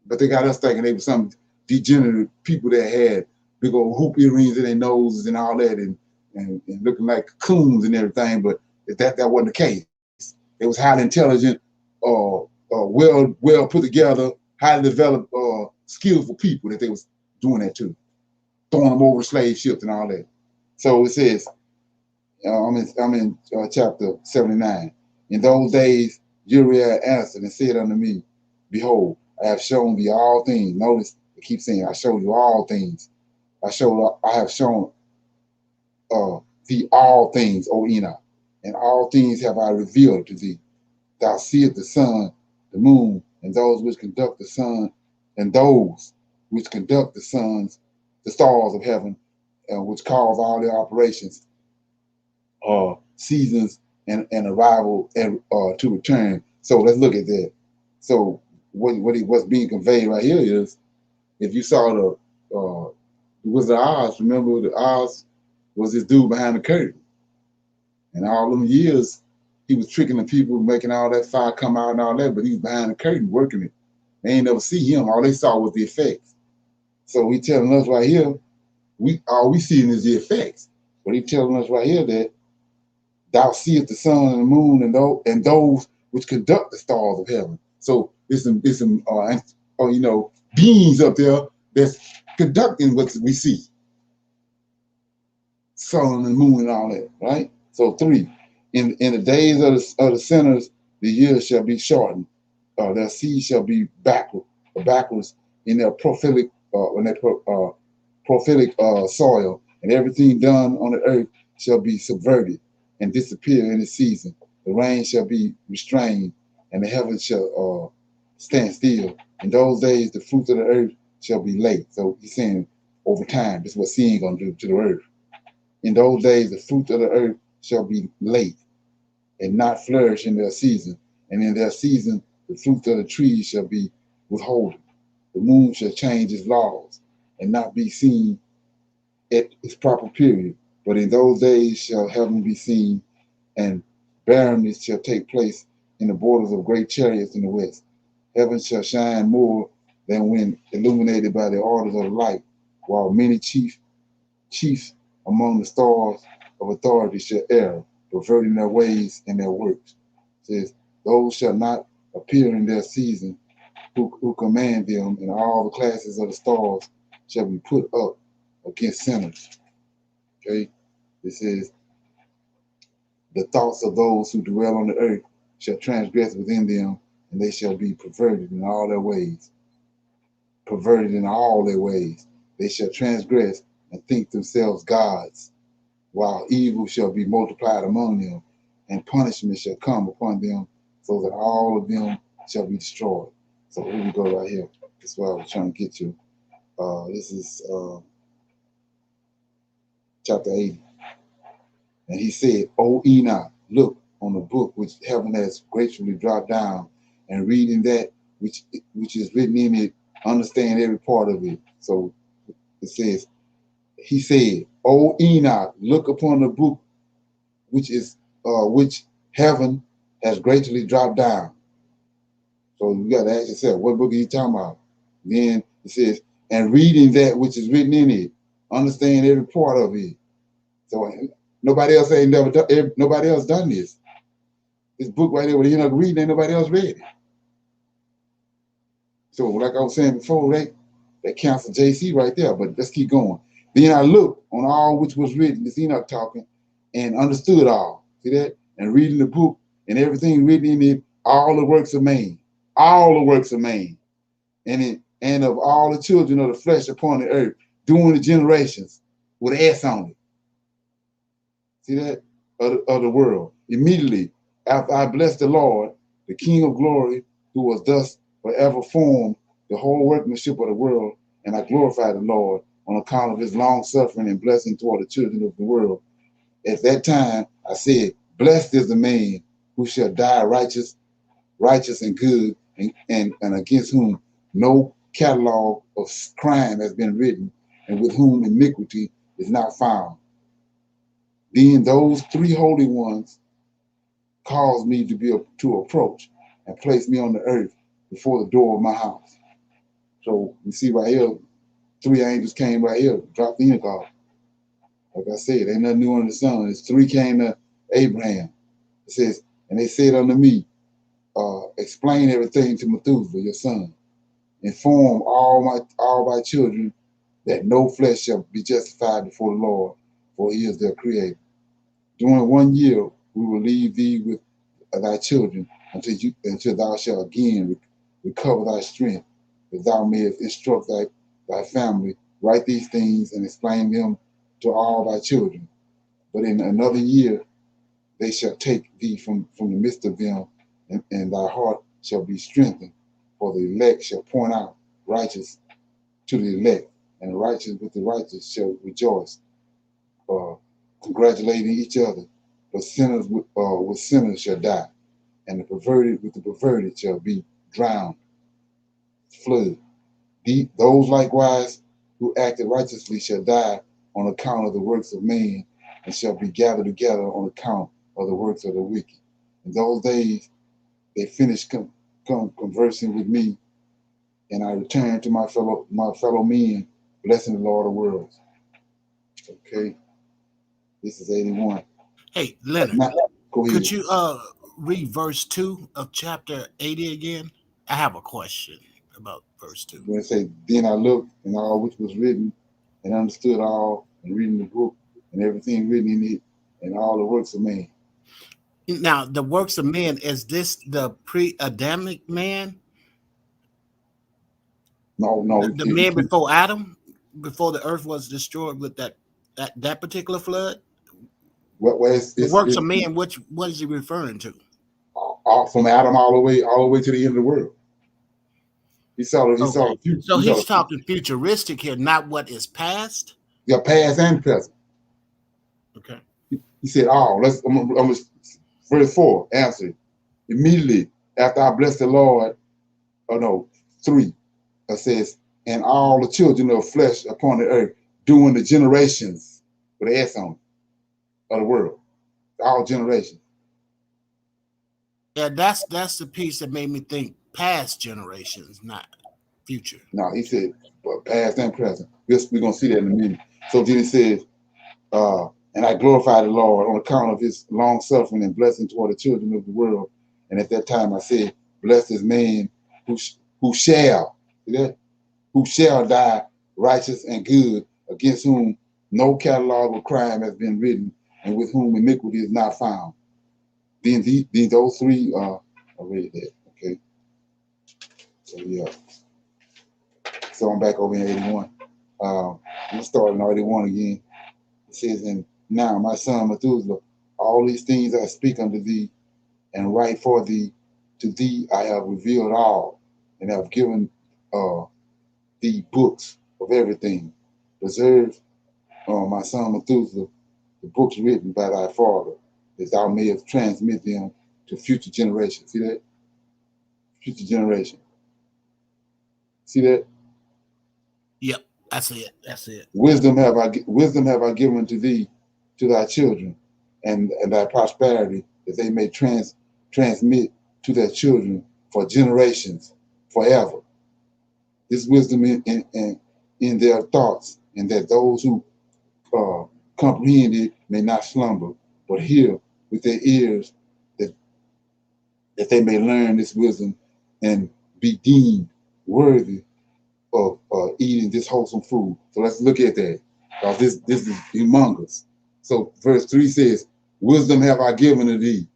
But they got us thinking they were some degenerate people that had big old hoop earrings in their noses and all that, and looking like coons and everything. But that wasn't the case. They was highly intelligent, well put together, highly developed, skillful people that they was doing that to, throwing them over slave ships and all that. So it says, I'm in chapter 79. In those days, Uriel answered and said unto me, behold, I have shown thee all things. Notice it keeps saying, I showed you all things. I have shown thee all things, O Enoch, and all things have I revealed to thee. Thou seest the sun, the moon, and those which conduct the sun, and those which conduct the stars of heaven, which cause all their operations, seasons, and arrival to return. So let's look at that. So what's being conveyed right here is, if you saw the Wizard of Oz, remember the Oz was this dude behind the curtain, and all them years he was tricking the people, making all that fire come out and all that, but he was behind the curtain working it. They ain't never see him. All they saw was the effects. So he telling us right here, all we seeing is the effects. But he telling us right here that thou seest the sun and the moon and those which conduct the stars of heaven. So there's some beings up there that's conducting what we see. Sun and moon and all that, right? So 3, in the days of the sinners, the years shall be shortened. Their seed shall be backwards in their prophetic soil, and everything done on the earth shall be subverted and disappear in the season. The rain shall be restrained, and the heavens shall stand still. In those days, the fruits of the earth shall be late. So he's saying over time, this is what seeing gonna do to the earth. In those days, the fruit of the earth shall be late and not flourish in their season. And in their season, the fruit of the trees shall be withholden. The moon shall change its laws and not be seen at its proper period. But in those days shall heaven be seen, and barrenness shall take place in the borders of great chariots in the west. Heaven shall shine more than when illuminated by the orders of light, while many chiefs among the stars of authority shall err, perverting their ways and their works. It says, those shall not appear in their season who command them, and all the classes of the stars shall be put up against sinners. Okay, it says, the thoughts of those who dwell on the earth shall transgress within them, and they shall be perverted in all their ways. Perverted in all their ways. They shall transgress and think themselves gods, while evil shall be multiplied among them, and punishment shall come upon them, so that all of them shall be destroyed. So here we go right here. That's what I was trying to get to. This is chapter 80. And he said, O Enoch, look on the book which heaven has gracefully dropped down, and reading that which is written in it, understand every part of it. So it says, he said, O Enoch, look upon the book which heaven has gracefully dropped down. So you got to ask yourself, what book are you talking about? Then it says, and reading that which is written in it, understand every part of it. So nobody else nobody else done this. This book right here, when you're not reading, ain't nobody else read it. So like I was saying before, that counts for JC right there. But let's keep going. Then I looked on all which was written, this Enoch talking, and understood all. See that? And reading the book and everything written in it, all the works of man. All the works of man. And of all the children of the flesh upon the earth, doing the generations with an S on it. See that? Of the world. Immediately after I blessed the Lord, the King of glory, who was thus forever formed the whole workmanship of the world, and I glorified the Lord on account of his long suffering and blessing toward the children of the world. At that time I said, blessed is the man who shall die righteous and good, and against whom no catalog of crime has been written, and with whom iniquity is not found. Then those three holy ones caused me to approach and place me on the earth before the door of my house. So you see right here, three angels came right here, dropped the Enoch off. Like I said, ain't nothing new under the sun. It's three came to Abraham. It says, and they said unto me, explain everything to Methuselah, your son. Inform all my children that no flesh shall be justified before the Lord, for he is their creator. During 1 year we will leave thee with thy children until thou shalt again recover thy strength, that thou mayest instruct thy family, write these things and explain them to all thy children. But in another year they shall take thee from the midst of them, and thy heart shall be strengthened, for the elect shall point out righteous to the elect, and the righteous with the righteous shall rejoice, congratulating each other. But sinners with sinners shall die, and the perverted with the perverted shall be drowned, flood. Those likewise who acted righteously shall die on account of the works of man, and shall be gathered together on account of the works of the wicked. In those days they finished conversing with me, and I returned to my fellow men, blessing the Lord of worlds. Okay, this is 81. Hey, Leonard, Go ahead. could you read verse 2 of chapter 80 again? I have a question about verse 2. When it say, then I looked and all which was written, and understood all, and reading the book and everything written in it, and all the works of man. Now, the works of man, is this the pre-Adamic man? No. The man before Adam, before the earth was destroyed with that particular flood? The works of man, what is he referring to? From Adam all the way to the end of the world. He saw the future. So he's talking futuristic here, not what is past. Yeah, past and present. Okay. He said, verse 4, answer. Immediately after I blessed the Lord, 3, it says, and all the children of flesh upon the earth, doing the generations with an S on it, of the world. All generations. Yeah, that's the piece that made me think past generations, not future. No, he said, but past and present. We're going to see that in a minute. So then he says, and I glorify the Lord on account of his long suffering and blessing toward the children of the world. And at that time I said, blessed is man who shall die righteous and good, against whom No catalog of crime has been written, and with whom iniquity is not found. Then those three I read that. Okay. So yeah. So I'm back over in 81. I'm starting 81 again. It says, and now my son Methuselah, all these things I speak unto thee and write for thee, to thee I have revealed all, and have given thee books of everything. Preserve, my son Methuselah, the books written by thy father, that thou mayest transmit them to future generations. See that? Future generation. See that? Yep, that's it. That's it. Wisdom have I given to thee, to thy children, and thy prosperity, that they may transmit to their children for generations, forever. This wisdom in their thoughts, and that those who comprehend it may not slumber, but hear with their ears, that they may learn this wisdom and be deemed worthy of eating this wholesome food. So let's look at that, because this is humongous. So verse 3 says, wisdom have I given to thee,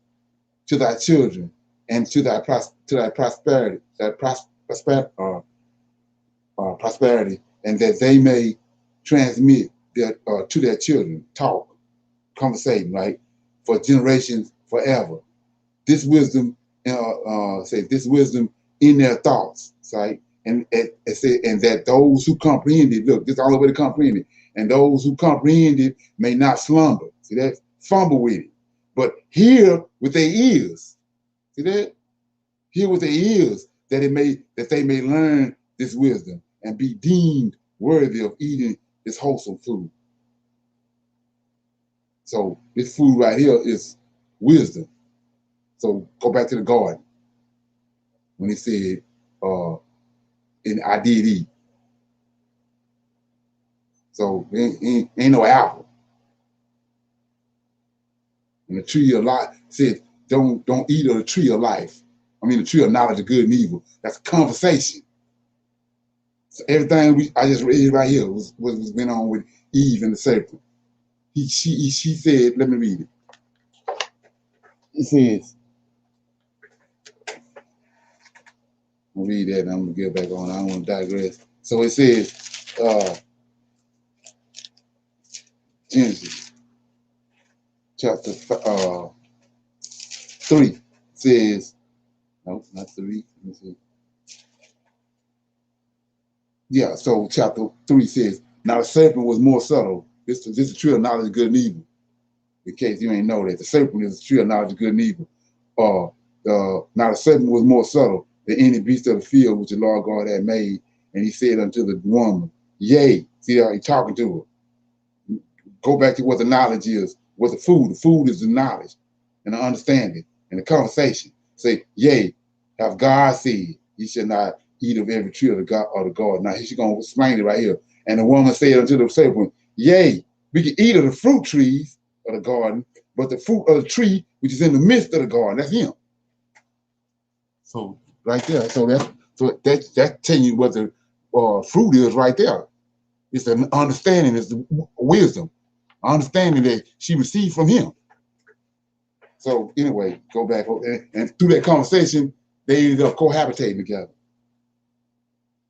to thy children, and to thy prosperity, prosperity, and that they may transmit to their children, talk, conversation, right, for generations forever. This wisdom, say this wisdom in their thoughts, right, and that those who comprehend it, look, this is the only way to comprehend it, and those who comprehend it may not slumber. See that? Fumble with it, but hear with their ears. See that? Hear with their ears, that they may learn this wisdom and be deemed worthy of eating this wholesome food. So this food right here is wisdom. So go back to the garden when he said, and I did eat. So ain't no apple. And the tree of life said, don't eat of the tree of life. I mean, the tree of knowledge of good and evil. That's a conversation. So everything I just read right here was went on with Eve and the serpent. She said, let me read it. It says, I'll read that and I'm gonna get back on. I don't want to digress. So it says, Genesis chapter 3 says, no, not 3. Let me see. Yeah, so chapter 3 says, now the serpent was more subtle. This is the tree of knowledge of good and evil. In case you ain't know that, the serpent is the tree of knowledge of good and evil. Now the serpent was more subtle than any beast of the field which the Lord God had made. And he said unto the woman, yea, see how he's talking to her. Go back to what the knowledge is, what the food. The food is the knowledge and the understanding and the conversation. Say, yea, have God said, ye shall not eat of every tree of the garden. Now she's going to explain it right here. And the woman said unto the serpent, yea, we can eat of the fruit trees of the garden, but the fruit of the tree which is in the midst of the garden, that's him. So right there, that's telling you what the fruit is right there. It's an understanding, it's the wisdom, understanding that she received from him. So anyway, go back and through that conversation, they ended up cohabitating together.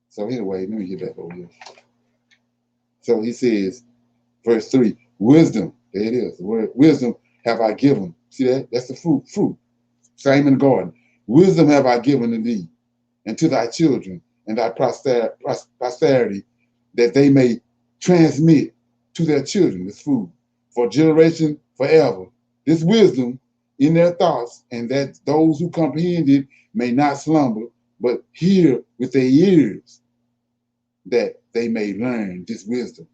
So anyway, let me get back over here. So he says, verse 3, wisdom, there it is, the word wisdom have I given. See that? That's the fruit. Same in the garden. Wisdom have I given to thee, and to thy children, and thy posterity, that they may transmit to their children this food for generation forever. This wisdom in their thoughts, and that those who comprehend it may not slumber, but hear with their ears, that they may learn this wisdom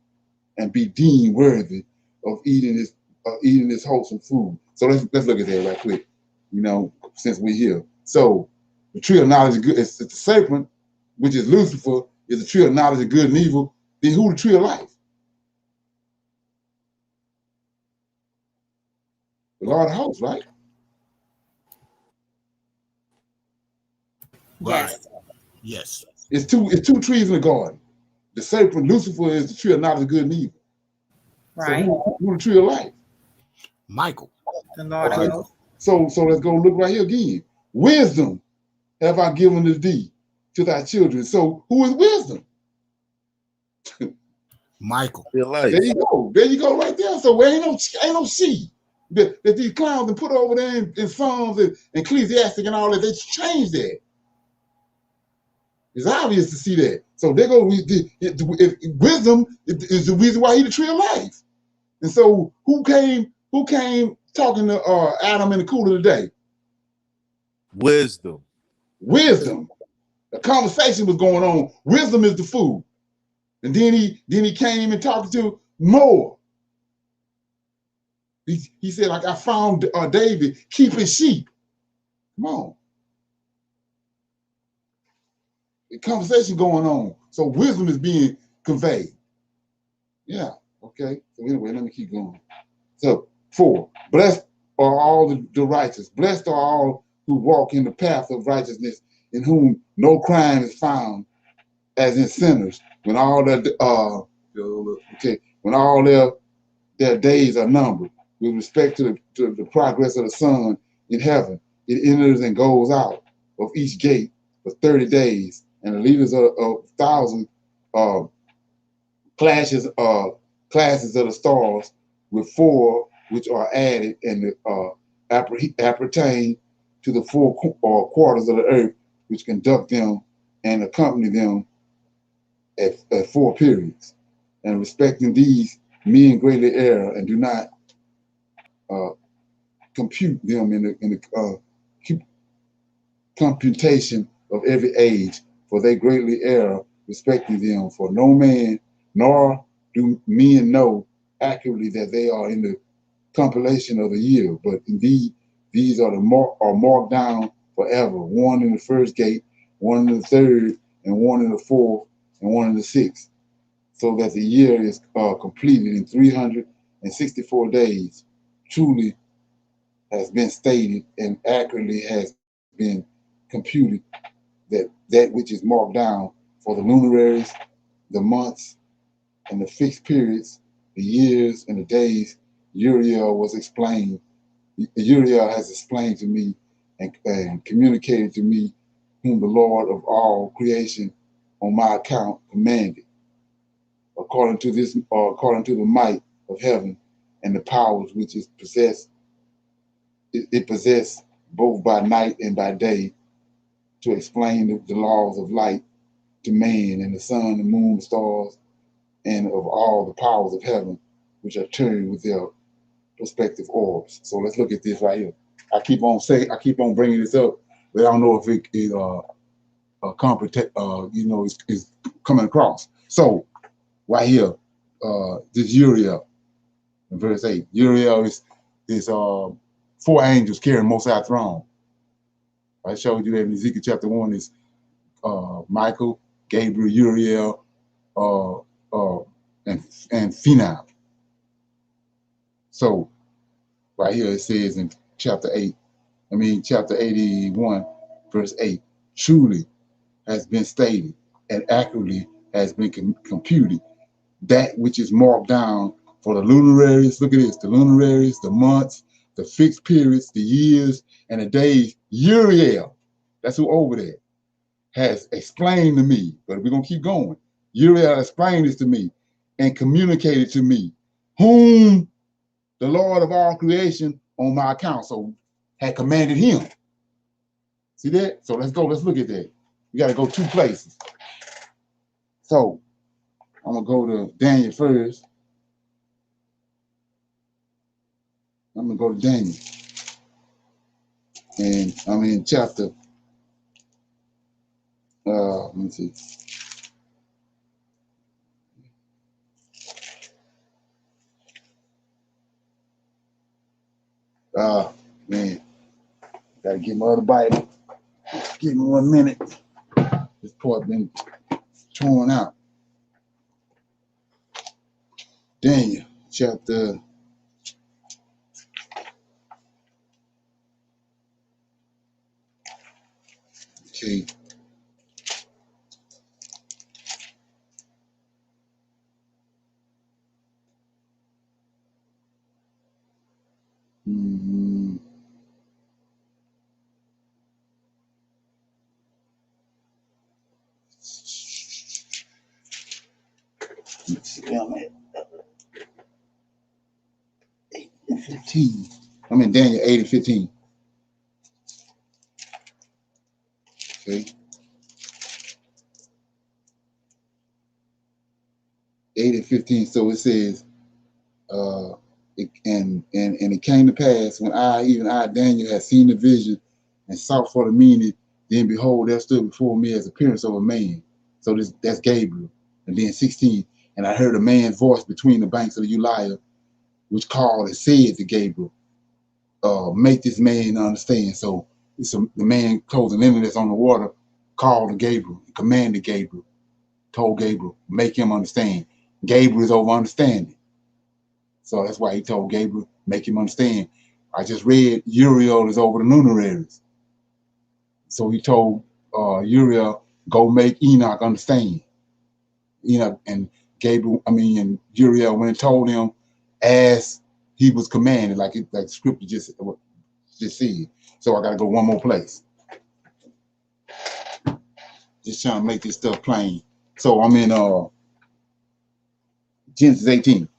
and be deemed worthy of eating this wholesome food. So let's look at that right quick. Since we're here. So the tree of knowledge of good, it's the serpent, which is Lucifer, is the tree of knowledge of good and evil. Then who the tree of life? The Lord of hosts, right? Yes. Yes. It's two trees in the garden. The serpent, Lucifer, is the tree of knowledge of good and evil. So Right. who the tree of life? Michael. The Lord of Okay. hosts. So let's go look right here again. Wisdom have I given to thee, to thy children. So who is wisdom? Michael. Your There life. you go. There you go right there. So there ain't no she that these clowns and put over there in Psalms and Ecclesiastic and all that. They changed that. It's obvious to see that. So there go wisdom is the reason why he the tree of life. And so who came talking to Adam in the cool of the day? Wisdom. Wisdom. A conversation was going on. Wisdom is the food. And then he came and talked to Noah. He said, like, I found David keeping sheep. Come on. The conversation going on. So wisdom is being conveyed. Yeah. Okay. So anyway, let me keep going. So 4, blessed are all the righteous. Blessed are all who walk in the path of righteousness, in whom no crime is found, as in sinners, when all their days are numbered. With respect to the progress of the sun in heaven, it enters and goes out of each gate for 30 days, and the leaders of 1,000 classes of the stars, with 4 which are added and appertain to the 4 quarters of the earth, which conduct them and accompany them at 4 periods. And respecting these, men greatly err and do not compute them in the computation of every age, for they greatly err respecting them. For no man nor do men know accurately that they are in the compilation of the year, but indeed these are marked down forever, one in the first gate, one in the third, and one in the fourth, and one in the sixth, so that the year is completed in 364 days. Truly has been stated and accurately has been computed that which is marked down for the luminaries, the months, and the fixed periods, the years and the days. Uriel was explained. Uriel has explained to me and communicated to me whom the Lord of all creation on my account commanded, according to the might of heaven and the powers which it possessed both by night and by day, to explain the laws of light to man, and the sun, the moon, the stars, and of all the powers of heaven, which are turned with their respective orbs. So let's look at this right here. I keep on bringing this up, but I don't know if it is is coming across. So right here, this Uriel in verse 8. Uriel is 4 angels carrying Most High throne. I showed you that in Ezekiel chapter 1 is Michael, Gabriel, Uriel, uh, uh, and Phinehas. So right here it says in chapter 81, verse 8, truly has been stated and accurately has been computed that which is marked down for the luminaries. Look at this, the luminaries, the months, the fixed periods, the years, and the days. Uriel, that's who over there, has explained to me, but we're going to keep going. Uriel explained this to me and communicated to me whom the Lord of all creation on my account, so had commanded him. See that? So let's look at that. We got to go 2 places. So I'm going to go to Daniel first. I'm going to go to Daniel. And I'm in chapter, let me see. Man, got to get my other Bible. Give me 1 minute. This part been torn out. Daniel, chapter. Okay. Yeah, I'm at 8 and 15. I'm in Daniel 8 and 15. Okay. 8 and 15. So it says, and it came to pass when I Daniel had seen the vision and sought for the meaning, then behold, there stood before me as appearance of a man. So that's Gabriel. And then 16, and I heard a man's voice between the banks of the Uliah, which called and said to Gabriel, make this man understand. So the man closing in that's on the water called to Gabriel, commanded Gabriel, told Gabriel, make him understand. Gabriel is over understanding. So that's why he told Gabriel, make him understand. I just read Uriel is over the luminaries. So he told Uriel, go make Enoch understand. Enoch and and Uriel went and told him as he was commanded, like scripture just said. So I gotta go one more place. Just trying to make this stuff plain. So I'm in Genesis 18.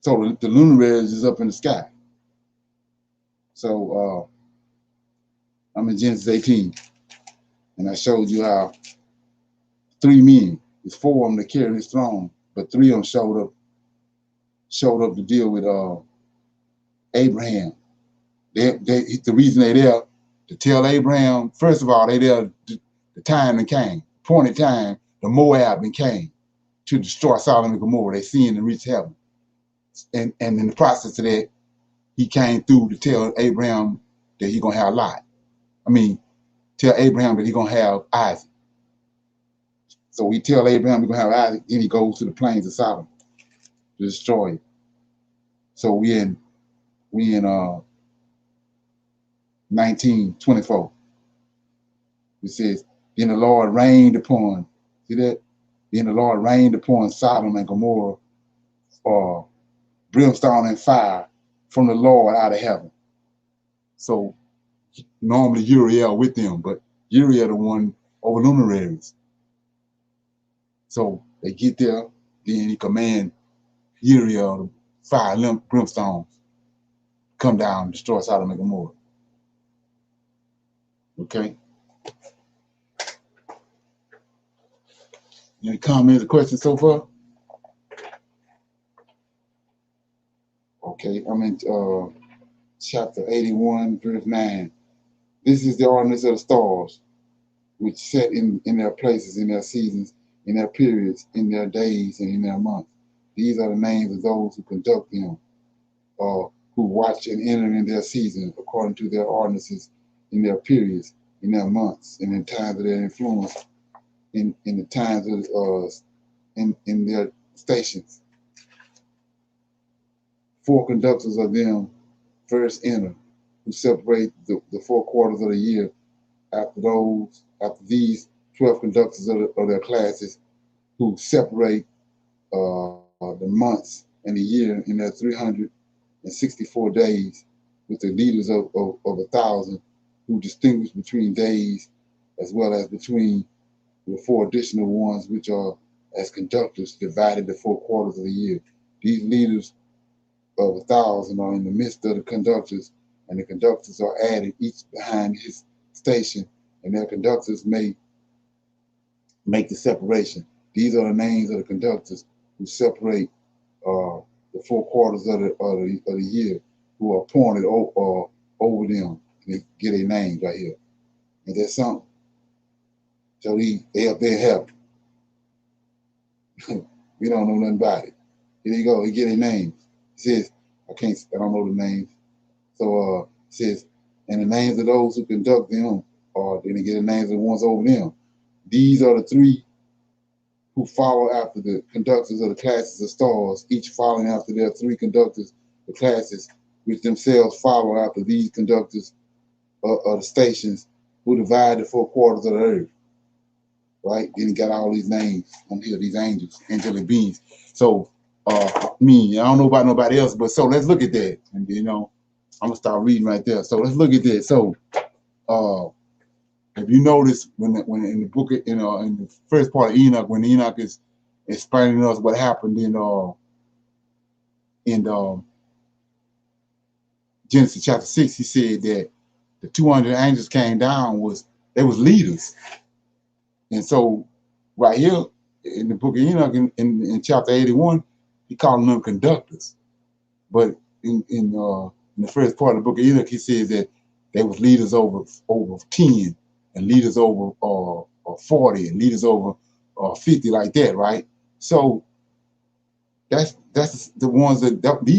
So the luminaries is up in the sky. So I'm in Genesis 18, and I showed you how 3 men, there's 4 of them that carried his throne, but 3 of them showed up to deal with Abraham. The reason they're there to tell Abraham, first of all, they there the time that came, appointed time, the Moab and came to destroy Sodom and Gomorrah. They sinned and reached heaven. And in the process of that, he came through to tell Abraham that he's gonna have Lot. Tell Abraham that he's gonna have Isaac. So he tell Abraham he's gonna have Isaac, then he goes to the plains of Sodom to destroy it. So we in 1924. It says, then the Lord rained upon, see that? Then the Lord rained upon Sodom and Gomorrah brimstone and fire from the Lord out of heaven. So normally Uriel with them, but Uriel the one over luminaries. So they get there, then he command Uriel to fire brimstones, come down and destroy Sodom and Gomorrah. Okay. Any comments or questions so far? Okay, I'm in chapter 81, verse 9. This is the ordinance of the stars, which set in their places, in their seasons, in their periods, in their days, and in their months. These are the names of those who conduct them, who watch and enter in their seasons according to their ordinances, in their periods, in their months, and in times of their influence, in the times of in their stations. 4 conductors of them first enter, who separate the 4 quarters of the year. After these 12 conductors of their classes, who separate the months and the year in their 364 days, with the leaders of 1,000, who distinguish between days as well as between the 4 additional ones, which are as conductors divided the 4 quarters of the year. These leaders of 1,000 are in the midst of the conductors, and the conductors are added each behind his station, and their conductors may make the separation. These are the names of the conductors who separate the 4 quarters of the year, who are appointed over them. They get their names right here. And that's something. So they up there helping. We don't know nothing about it. Here they go. They get their names. It says, I don't know the names. So it says, and the names of those who conduct them, or then they get the names of the ones over them. These are the 3 who follow after the conductors of the classes of stars, each following after their 3 conductors, the classes, which themselves follow after these conductors of the stations, who divide the 4 quarters of the earth. Right? Then he got all these names on here, these angels, angelic beings. So, I don't know about nobody else, but so let's look at that. And I'm gonna start reading right there. So let's look at that. So, If you notice when in the book, in the first part of Enoch, when Enoch is explaining us what happened in Genesis chapter 6, he said that the 200 angels came down they was leaders. And so right here in the book of Enoch in chapter 81, he called them conductors. But in the first part of the book of Enoch, he says that they was leaders over 10 and leaders over 40 and leaders over 50 like that, right? So that's the ones these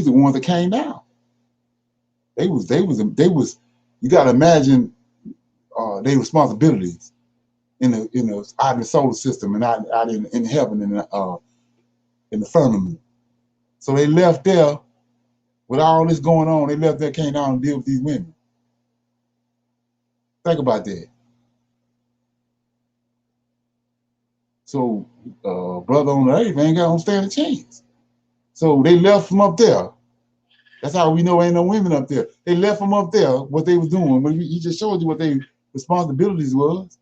are the ones that came down. They was you got to imagine their responsibilities in the out in the solar system and out in heaven in the firmament. So they left there with all this going on. They left there, came down and deal with these women. Think about that. So brother on the earth ain't gonna stand a chance. So they left from up there. That's how we know ain't no women up there. They left from up there what they was doing. But he just showed you what their responsibilities was.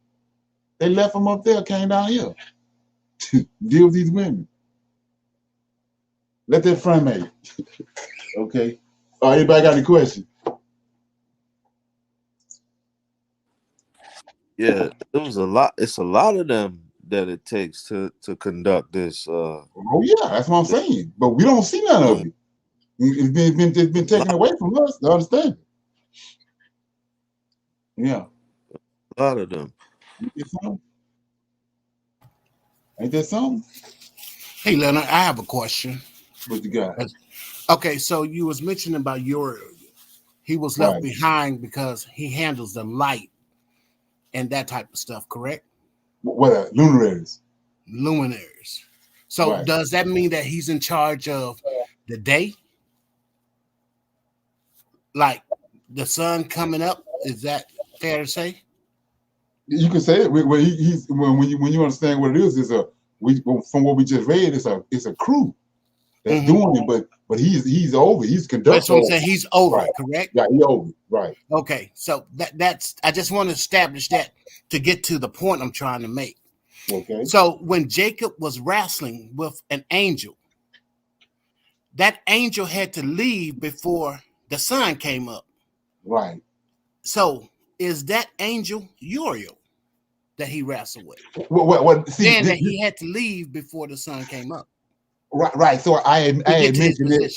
They left from up there, came down here to deal with these women. Let that front mate. Okay. Anybody got any questions? Yeah, it was a lot. It's a lot of them that it takes to conduct this. Oh yeah, that's what I'm saying. But we don't see none of it. It's been taken away from us to understand. Yeah. A lot of them. Ain't that something? Hey, Leonard, I have a question. What you got? Okay, so you was mentioning about Uriel. He was left behind because he handles the light and that type of stuff, correct? What luminaries? Luminaries. So does that mean that he's in charge of the day? Like the sun coming up? Is that fair to say? You can say it when you understand what it is. From what we just read, it's a crew that's doing it, but he's over. He's conducting. That's what I'm saying. He's over, correct? Yeah, he's over. Right. Okay, so that's I just want to establish that to get to the point I'm trying to make. Okay. So when Jacob was wrestling with an angel, that angel had to leave before the sun came up. Right. So is that angel Uriel that he wrestled with? See, that he had to leave before the sun came up. Right. So I had mentioned it.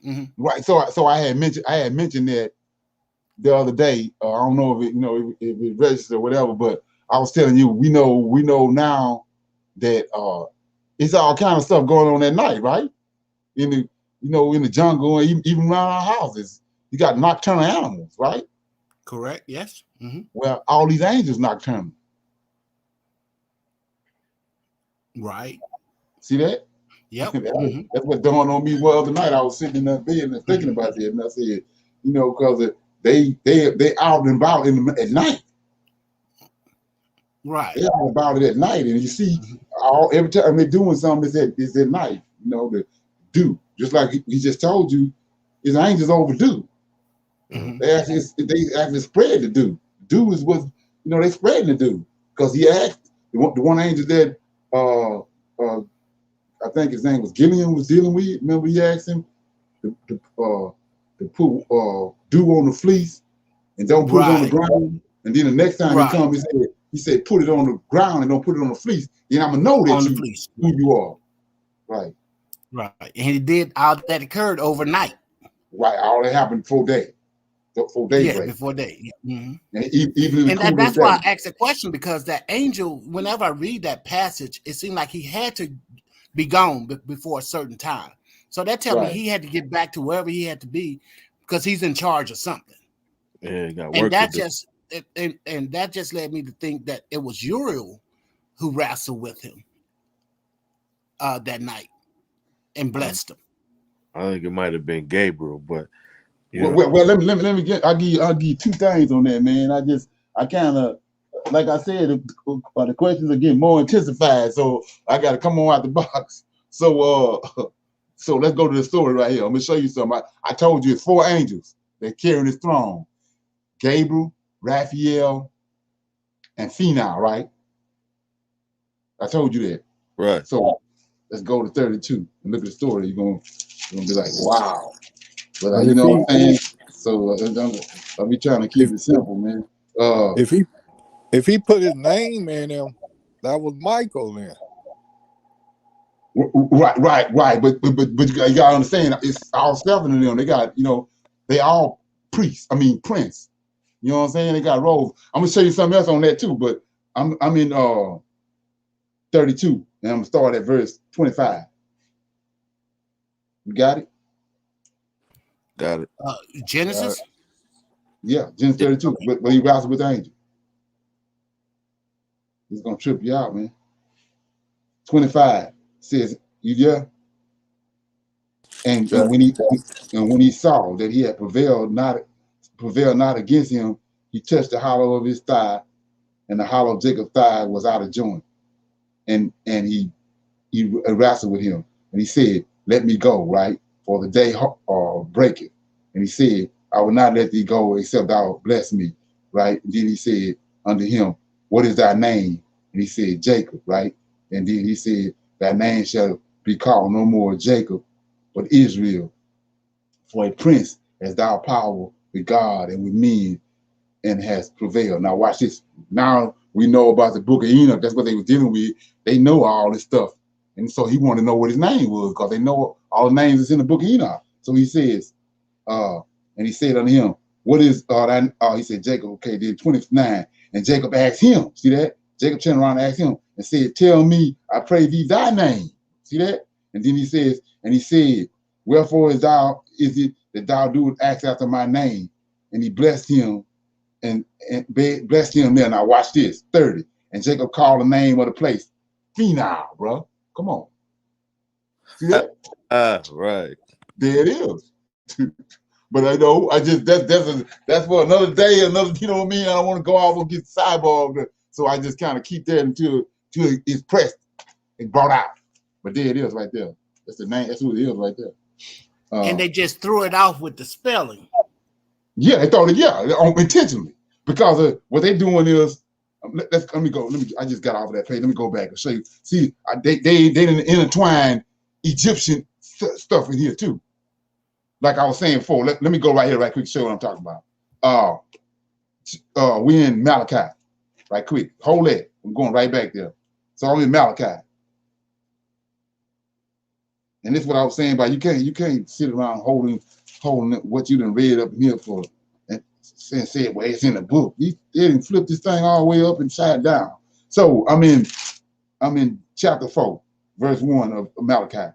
Mm-hmm. Right. So I had mentioned that the other day. I don't know if it registered or whatever, but I was telling you, we know now that it's all kind of stuff going on at night, right? In the jungle, and even around our houses, you got nocturnal animals, right? Correct. Yes. Mm-hmm. Well, all these angels nocturnal. Right. See that? Yep. That's what dawned on me the other night. I was sitting in that bed and thinking about that, and I said, because they out and about at night. Right. They're out about it at night, and you see, every time they're doing something, it's at night. To do, just like he just told you, his angels overdue. Mm-hmm. They actually spread the do. Do is what they spreading the do, because he asked the one angel that I think his name was Gideon was dealing with. Remember, he asked him to put dew on the fleece and don't put it on the ground. And then the next time he comes, he said, put it on the ground and don't put it on the fleece. Then I'm gonna know that who you are. Right. Right. And he did all that occurred overnight. Right. All that happened before day. Before day. Yeah, before day. Yeah. Mm-hmm. And even and that's why I asked the question, because that angel, whenever I read that passage, it seemed like he had to be gone before a certain time. So that tells me he had to get back to wherever he had to be, because he's in charge of something. Yeah, got work and that just and that just led me to think that it was Uriel who wrestled with him that night and blessed him. I think it might have been Gabriel, but well, let me get. I'll give you two things on that, man. I kind of, like I said, the questions are getting more intensified, so I got to come on out the box. So let's go to the story right here. I'm gonna show you something. I told you it's 4 angels that carrying his throne: Gabriel, Raphael, and phenol, right? I told you that. Right. So let's go to 32 and look at the story. You're gonna be like, wow. But But you know what I'm saying? So I'll be trying to keep if it simple, man. if he put his name in him, that was Michael then. Right. But you gotta understand, it's all 7 of them. They got, they all priests. I mean prince. You know what I'm saying? They got roles. I'm gonna show you something else on that too. But I'm in 32, and I'm gonna start at verse 25. You got it? Got it. Genesis. Yeah, Genesis 32. But he wrestles with the angel. It's gonna trip you out, man. 25 says, you there? And when he saw that he had prevailed not against him, he touched the hollow of his thigh, and the hollow of Jacob's thigh was out of joint. And he wrestled with him, and he said, "Let me go, right? For the day breaketh." And he said, "I will not let thee go except thou bless me," right? And then he said unto him, "What is thy name?" And he said, "Jacob," right? And then he said, "Thy name shall be called no more Jacob, but Israel. For a prince has thou power with God and with men, and has prevailed." Now watch this. Now we know about the book of Enoch. That's what they were dealing with. They know all this stuff. And so he wanted to know what his name was, because they know all the names is in the book of Enoch. So he says, and he said unto him, "What is that?" He said, "Jacob." Okay, then 29. And Jacob asked him, see that? Jacob turned around and asked him and said, "Tell me, I pray thee, thy name." See that? And then he says, and he said, "Wherefore is it that thou doest ask after my name?" And he blessed him and blessed him there. Now watch this, 30. And Jacob called the name of the place Phenol, bro. Come on. See that? Right. There it is. But I know that's for another day, another, you know what I mean? I don't want to go off and get sidebar. So I just kind of keep that until it's pressed and brought out. But there it is right there. That's the name, that's who it is right there. And they just threw it off with the spelling. Yeah, they thought intentionally. Because what they're doing is, let me go. I just got off of that page. Let me go back and show you. See, they didn't intertwine Egyptian stuff in here too. Like I was saying before, let me go right here, right quick, to show what I'm talking about. We in Malachi, right quick. Hold that. I'm going right back there. So I'm in Malachi. And this is what I was saying about you can't sit around holding what you done read up in here for and say, well, it's in the book. They didn't flip this thing all the way up and side down. So I'm in chapter 4, verse 1 of Malachi.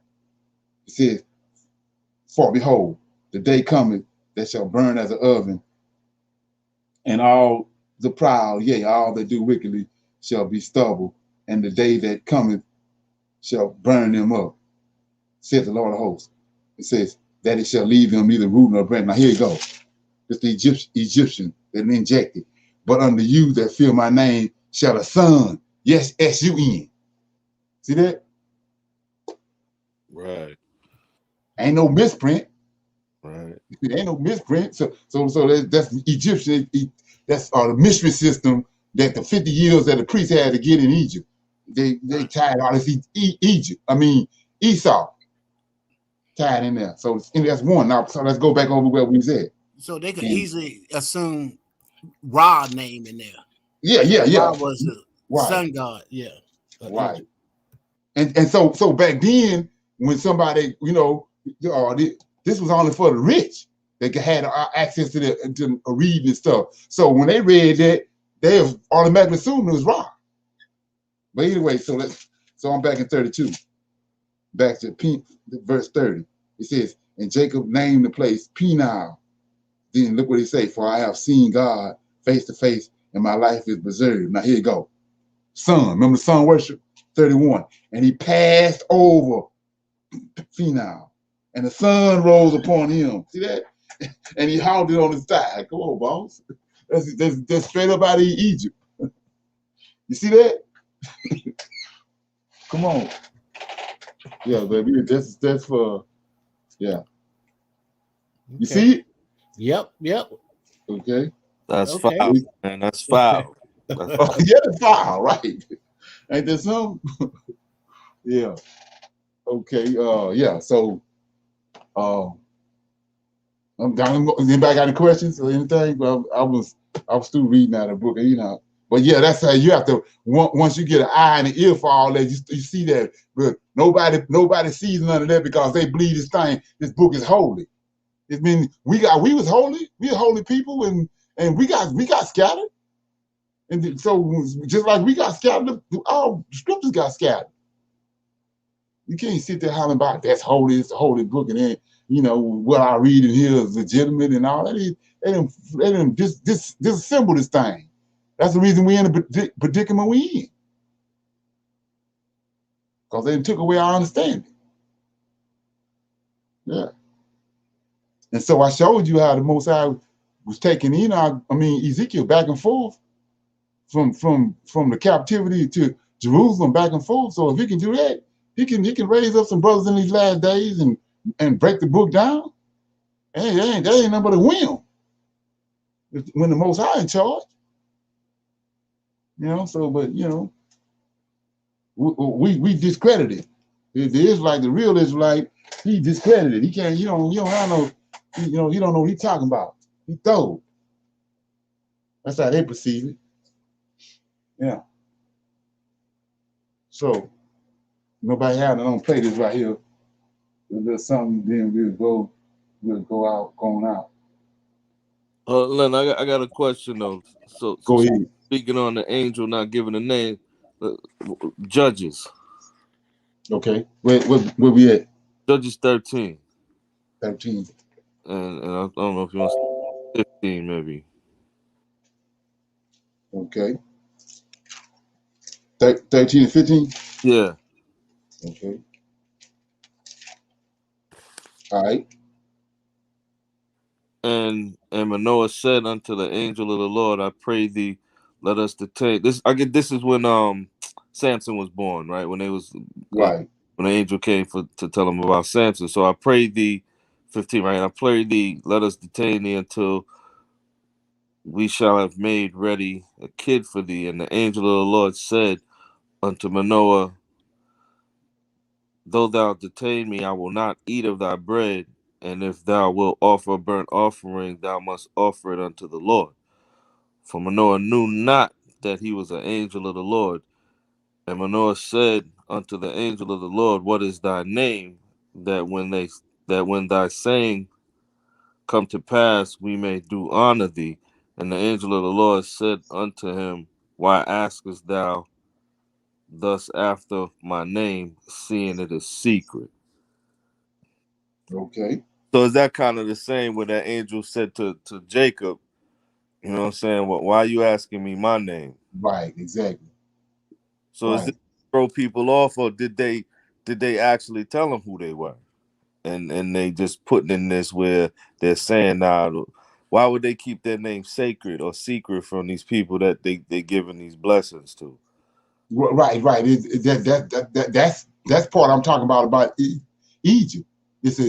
It says, "For behold, the day cometh that shall burn as an oven, and all the proud, yea, all that do wickedly shall be stubble, and the day that cometh shall burn them up, saith the Lord of hosts." It says that it shall leave them neither root nor branch. Now here you go. It's the Egyptian that injected. "But unto you that fear my name shall a son," yes, S-U-N. See that? Right. Ain't no misprint. Right. Ain't no misprint. So that's the Egyptian. That's the mystery system that the 50 years that the priests had to get in Egypt. They tied all this Egypt. I mean Esau tied in there. So that's one. Now so let's go back over where we was at. So they could easily assume Ra name in there. Yeah. Ra was the right. sun god. Yeah. Right. And so back then, when somebody, this was only for the rich. They had access to reading and stuff. So when they read that, they automatically assumed it was wrong. But anyway, so I'm back in 32. Back to verse 30. It says, "And Jacob named the place Peniel." Then look what he say, "For I have seen God face to face, and my life is preserved." Now here you go. Sun, remember the sun worship? 31. "And he passed over Peniel, and the sun rose upon him." See that? And he hauled it on his thigh. Come on, boss. That's straight up out of Egypt. You see that? Come on. Yeah, baby. That's for, yeah. You see it? Yep. Okay. That's Okay. foul, man. That's foul. That's Oh, yeah, the file, right? Ain't there some? Yeah. Okay. Yeah. So, I'm down. Anybody got any questions or anything? Well, I was still reading out of the book, you know. But yeah, that's how you have to. Once you get an eye and an ear for all that, you see that. But nobody sees none of that because they believe this thing. This book is holy. It mean we was holy. We are holy people, and we got scattered. And so just like we got scattered, all the scriptures got scattered. You can't sit there hollering about that's holy, it's a holy book, and then what I read in here is legitimate and all that. They didn't disassemble this thing. That's the reason we in the predicament we in, because they took away our understanding. Yeah. And so I showed you how the Most High was taking Ezekiel back and forth from the captivity to Jerusalem back and forth. So if he can do that, he can raise up some brothers in these last days and break the book down. Hey, that ain't nothing but a whim. When the Most High in charge, So, but we discredited. The Israelite, the real Israelite, he discredited. He can't. You don't have no. He don't know what he's talking about. He told. That's how they perceive it. Yeah. So nobody had to don't play this right here. If there's something, then we'll go going out. Len, I got a question though. So Go ahead. speaking on the angel not giving a name, Judges. Okay. Where we at? Judges 13. 13. And I don't know if you want to say 15 maybe. Okay. 13 and 15? Yeah. Okay. All right. And Manoah said unto the angel of the Lord, I pray thee, let us detain this. This is when Samson was born, right? When they was Right. when the angel came to tell him about Samson. So I pray thee, 15, right? I pray thee, let us detain thee until we shall have made ready a kid for thee. And the angel of the Lord said unto Manoah, though thou detain me, I will not eat of thy bread. And if thou wilt offer a burnt offering, thou must offer it unto the Lord. For Manoah knew not that he was an angel of the Lord. And Manoah said unto the angel of the Lord, what is thy name? That when thy saying come to pass, we may do honor thee. And the angel of the Lord said unto him, why askest thou thus after my name, seeing it is secret? Okay. So is that kind of the same what that angel said to Jacob? You know what I'm saying? Why are you asking me my name? Right. Exactly. So is Right. this throw people off, or did they actually tell them who they were? And they just putting in this where they're saying, nah, why would they keep their name sacred or secret from these people that they giving these blessings to? Right. That's part I'm talking about Egypt. It's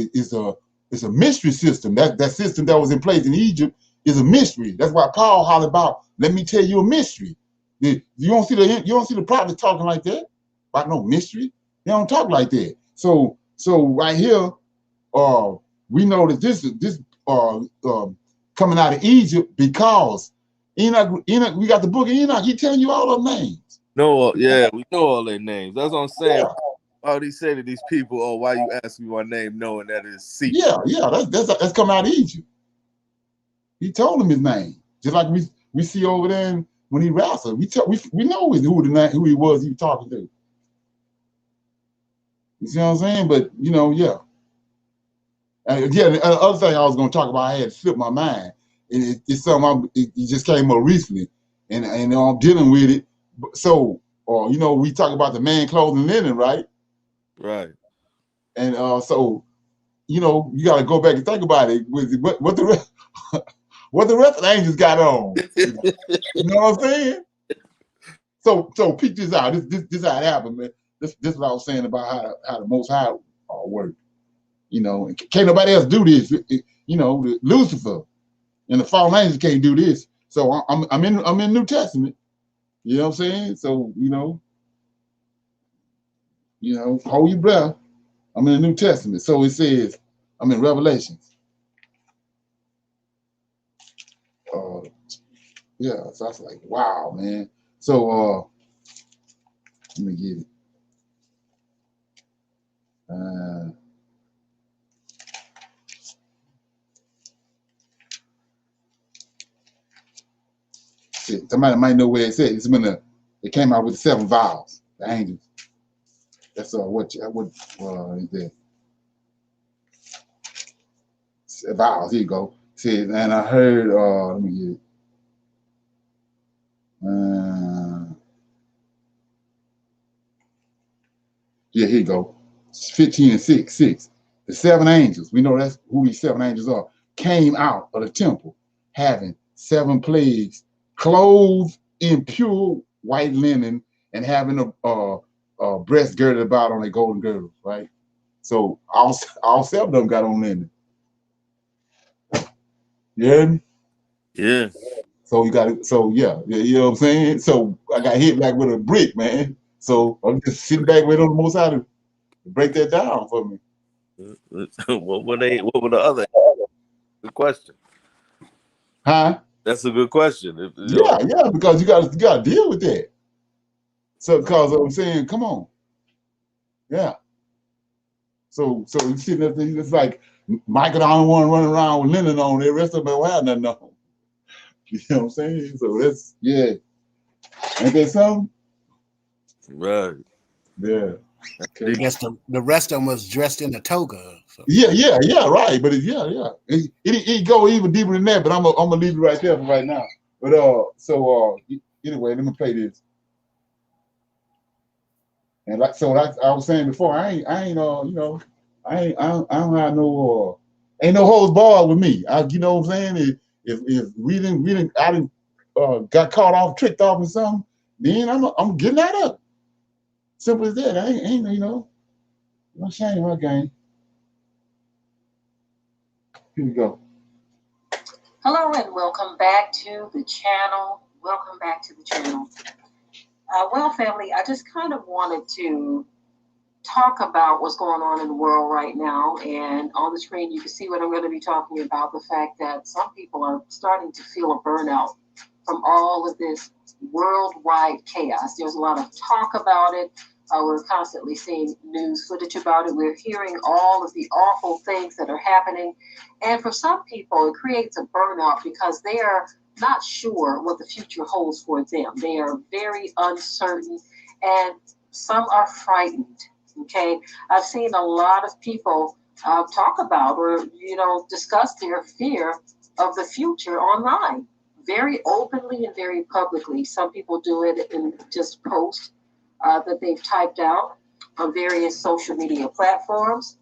a mystery system. That system that was in place in Egypt is a mystery. That's why Paul hollered about, let me tell you a mystery. You don't see the prophets talking like that about no mystery. They don't talk like that. So right here, we know that this coming out of Egypt because Enoch, we got the book of Enoch. He telling you all their names. No, yeah, we know all their names. That's what I'm saying. Yeah, Oh, they say to these people, oh, why you asking me my name knowing that it's secret? yeah. That's coming out of Egypt. He told him his name, just like we see over there when he wrestled. We know who he was. He was talking to. You see what I'm saying? But yeah. Yeah, the other thing I was going to talk about, I had to slip my mind. It's something it just came up recently, and I'm dealing with it. So, we talk about the man clothing linen, right? Right. And so, you got to go back and think about it. What the rest, what the rest of the angels got on? You know what I'm saying? So peep this out. This how it happened, man. This is what I was saying about how the Most High work. Can't nobody else do this. Lucifer and the fallen angels can't do this. So I'm in New Testament, You know what I'm saying? So, hold your breath. I'm in the New Testament. So it says, I'm in Revelations. Yeah, so I was like, wow, man. So let me get it. Somebody might know where it's at. It's when it came out with the 7 vials, the angels. That's what is that? Vials. Here you go. It says, and I heard. Let me get it. Yeah, here you go. 15 and 6. The 7 angels. We know that's who these 7 angels are. Came out of the temple, having 7 plagues, clothed in pure white linen, and having a breast girded about on a golden girdle. Right. So all 7 of them got on linen. Yeah. Yeah. So you got it. So yeah, you know what I'm saying. So I got hit like with a brick, man. So I'm just sitting back waiting on the Most High to break that down for me. What were they? What were the other? Good question. Huh? That's a good question. Yeah, because you got to deal with that. So because I'm saying, come on, yeah. So you sitting there, it's like Michael, the only one running around with linen on. The rest of them don't have nothing on. You know what I'm saying? So that's ain't that something? Right. Yeah. I Okay. guess the rest of them was dressed in a toga. So. Yeah, right. But it go even deeper than that. But I'm gonna leave it right there for right now. But anyway, let me play this. And like I was saying before, I don't have no ain't no holds barred with me. You know what I'm saying? If we didn't I didn't got caught off, tricked off in something, then I'm getting out of it. Simple as that. I ain't no shame in my game. Here we go. Hello and welcome back to the channel. Welcome back to the channel. Well, family, I just kind of wanted to talk about what's going on in the world right now. And on the screen, you can see what I'm going to be talking about, the fact that some people are starting to feel a burnout from all of this worldwide chaos. There's a lot of talk about it. We're constantly seeing news footage about it. We're hearing all of the awful things that are happening. And for some people, it creates a burnout because they are not sure what the future holds for them. They are very uncertain and some are frightened. Okay. I've seen a lot of people talk about or, discuss their fear of the future online very openly and very publicly. Some people do it in just posts that they've typed out on various social media platforms,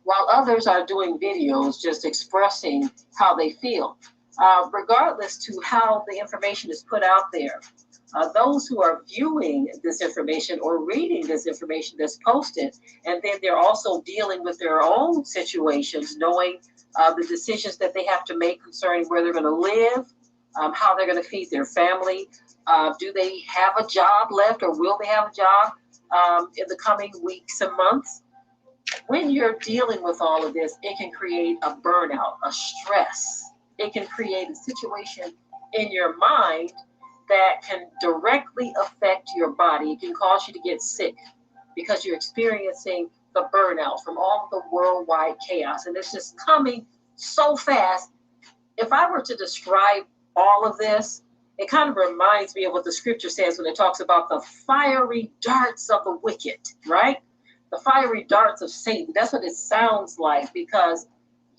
while others are doing videos just expressing how they feel. Regardless to how the information is put out there, those who are viewing this information or reading this information that's posted, and then they're also dealing with their own situations, knowing the decisions that they have to make concerning where they're going to live, how they're going to feed their family. Do they have a job left or will they have a job in the coming weeks and months? When you're dealing with all of this, it can create a burnout, a stress. It can create a situation in your mind that can directly affect your body. It can cause you to get sick because you're experiencing the burnout from all of the worldwide chaos. And it's just coming so fast. If I were to describe all of this, it kind of reminds me of what the scripture says when it talks about the fiery darts of the wicked, right? The fiery darts of Satan. That's what it sounds like because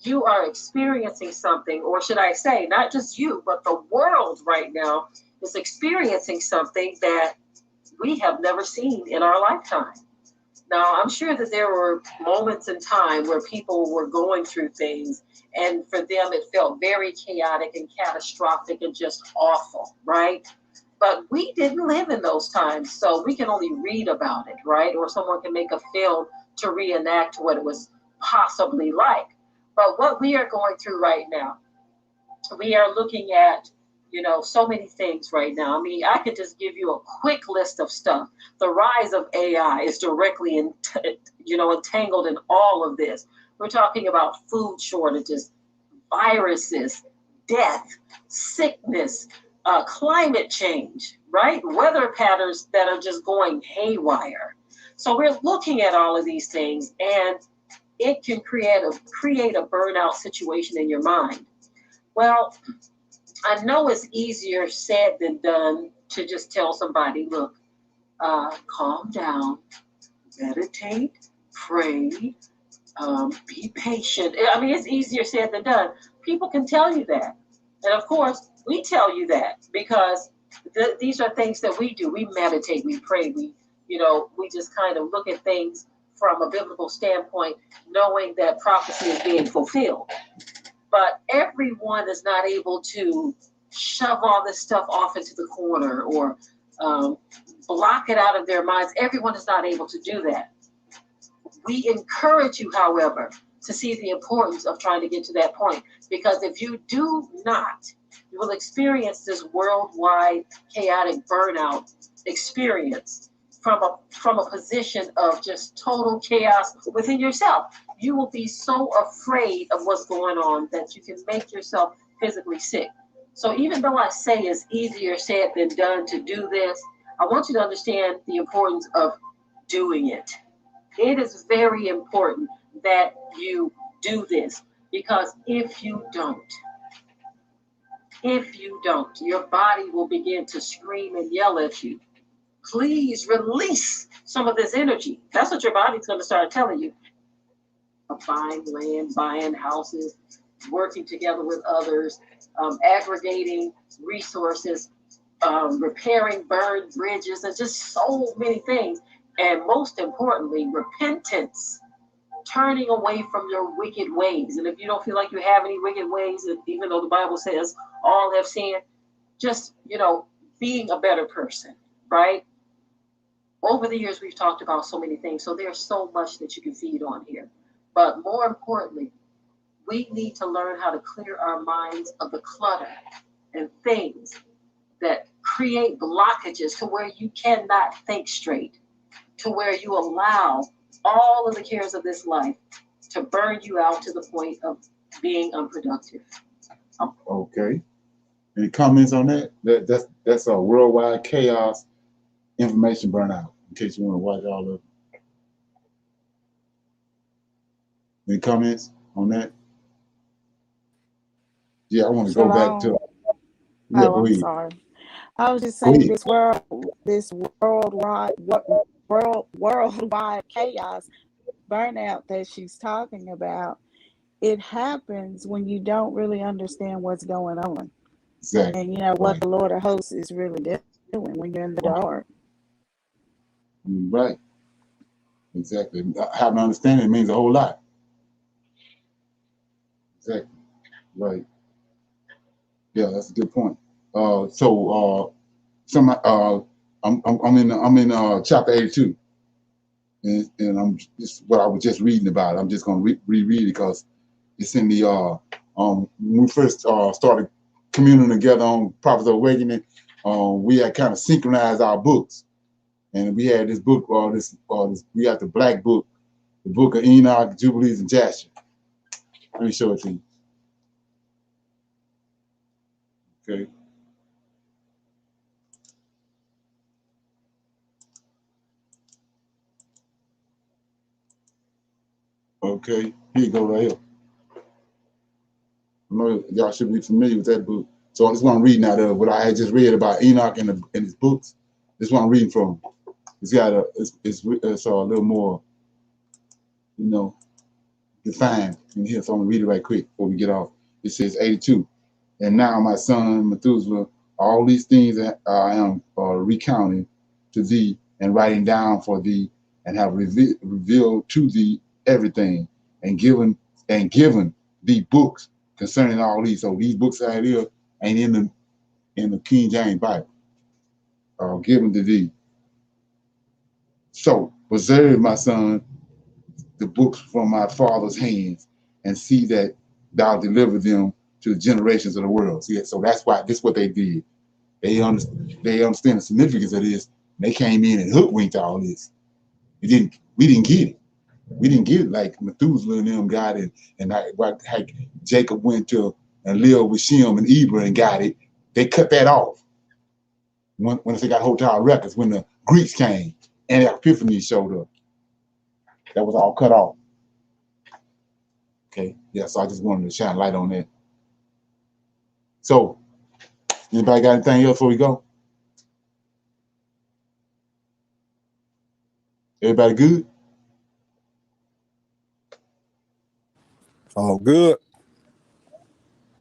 you are experiencing something, or should I say, not just you, but the world right now is experiencing something that we have never seen in our lifetime. Now, I'm sure that there were moments in time where people were going through things, and for them it felt very chaotic and catastrophic and just awful, right? But we didn't live in those times, so we can only read about it, right? Or someone can make a film to reenact what it was possibly like. But what we are going through right now, we are looking at So many things right now. I mean, I could just give you a quick list of stuff. The rise of AI is directly entangled in all of this. We're talking about food shortages, viruses, death, sickness, climate change, right? Weather patterns that are just going haywire. So we're looking at all of these things, and it can create a burnout situation in your mind. Well, I know it's easier said than done to just tell somebody, look, calm down, meditate, pray, be patient. I mean, it's easier said than done. People can tell you that. And of course, we tell you that because these are things that we do. We meditate, we pray, we just kind of look at things from a biblical standpoint, knowing that prophecy is being fulfilled. But everyone is not able to shove all this stuff off into the corner or block it out of their minds. Everyone is not able to do that. We encourage you, however, to see the importance of trying to get to that point, because if you do not, you will experience this worldwide chaotic burnout experience from a position of just total chaos within yourself. You will be so afraid of what's going on that you can make yourself physically sick. So even though I say it's easier said than done to do this, I want you to understand the importance of doing it. It is very important that you do this, because if you don't, your body will begin to scream and yell at you. Please release some of this energy. That's what your body's going to start telling you. Buying land, buying houses, working together with others, aggregating resources, repairing burned bridges, and just so many things. And most importantly, repentance, turning away from your wicked ways. And if you don't feel like you have any wicked ways, even though the Bible says all have sinned, just, being a better person, right? Over the years, we've talked about so many things. So there's so much that you can feed on here. But more importantly, we need to learn how to clear our minds of the clutter and things that create blockages to where you cannot think straight, to where you allow all of the cares of this life to burn you out to the point of being unproductive. Okay. Any comments on that? That's a worldwide chaos information burnout, in case you want to watch all of it. Any comments on that? Yeah, I want to go back to. Yeah, Oh, go I'm ahead. sorry. I was just Go saying ahead. this worldwide chaos burnout that she's talking about, it happens when you don't really understand what's going on. Exactly. And you know what Right. the Lord of hosts is really doing when you're in the dark. Right. Exactly. Having an understanding means a whole lot. Exactly. Right. Yeah, that's a good point. I'm in chapter 82, and I'm just what I was just reading about. I'm just going to reread it because it's in the when we first started communing together on Prophets Awakening. We had kind of synchronized our books, and we had this book, we got the black book, the book of Enoch, Jubilees, and Jasher. Let me show it to you. Okay. Okay, here you go right here. I know y'all should be familiar with that book. So this one I'm reading out of what I had just read about Enoch in his books. This one I'm reading from. It's got it's a little more, defined in here. So I'm gonna read it right quick before we get off. It says 82. And now my son Methuselah, all these things that I am recounting to thee and writing down for thee, and have revealed to thee everything, and given thee books concerning all these. So these books out here ain't in the King James Bible, given to thee. So preserve, my son, the books from my father's hands, and see that thou deliver them to the generations of the world. See, so that's why this is what they did. They understand the significance of this. They came in and hoodwinked all this. We didn't get it. We didn't get it like Methuselah and them got it, and like Jacob went to and lived with Shem and Eber and got it. They cut that off when they got Hotel Records, when the Greeks came and Epiphany showed up. That was all cut off. Okay, yeah, so I just wanted to shine light on that. So, anybody got anything else before we go? Everybody good? All good.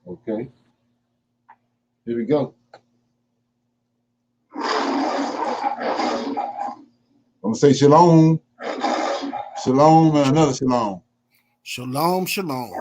Okay. Here we go. I'm gonna say shalom. Shalom and another shalom. Shalom, shalom.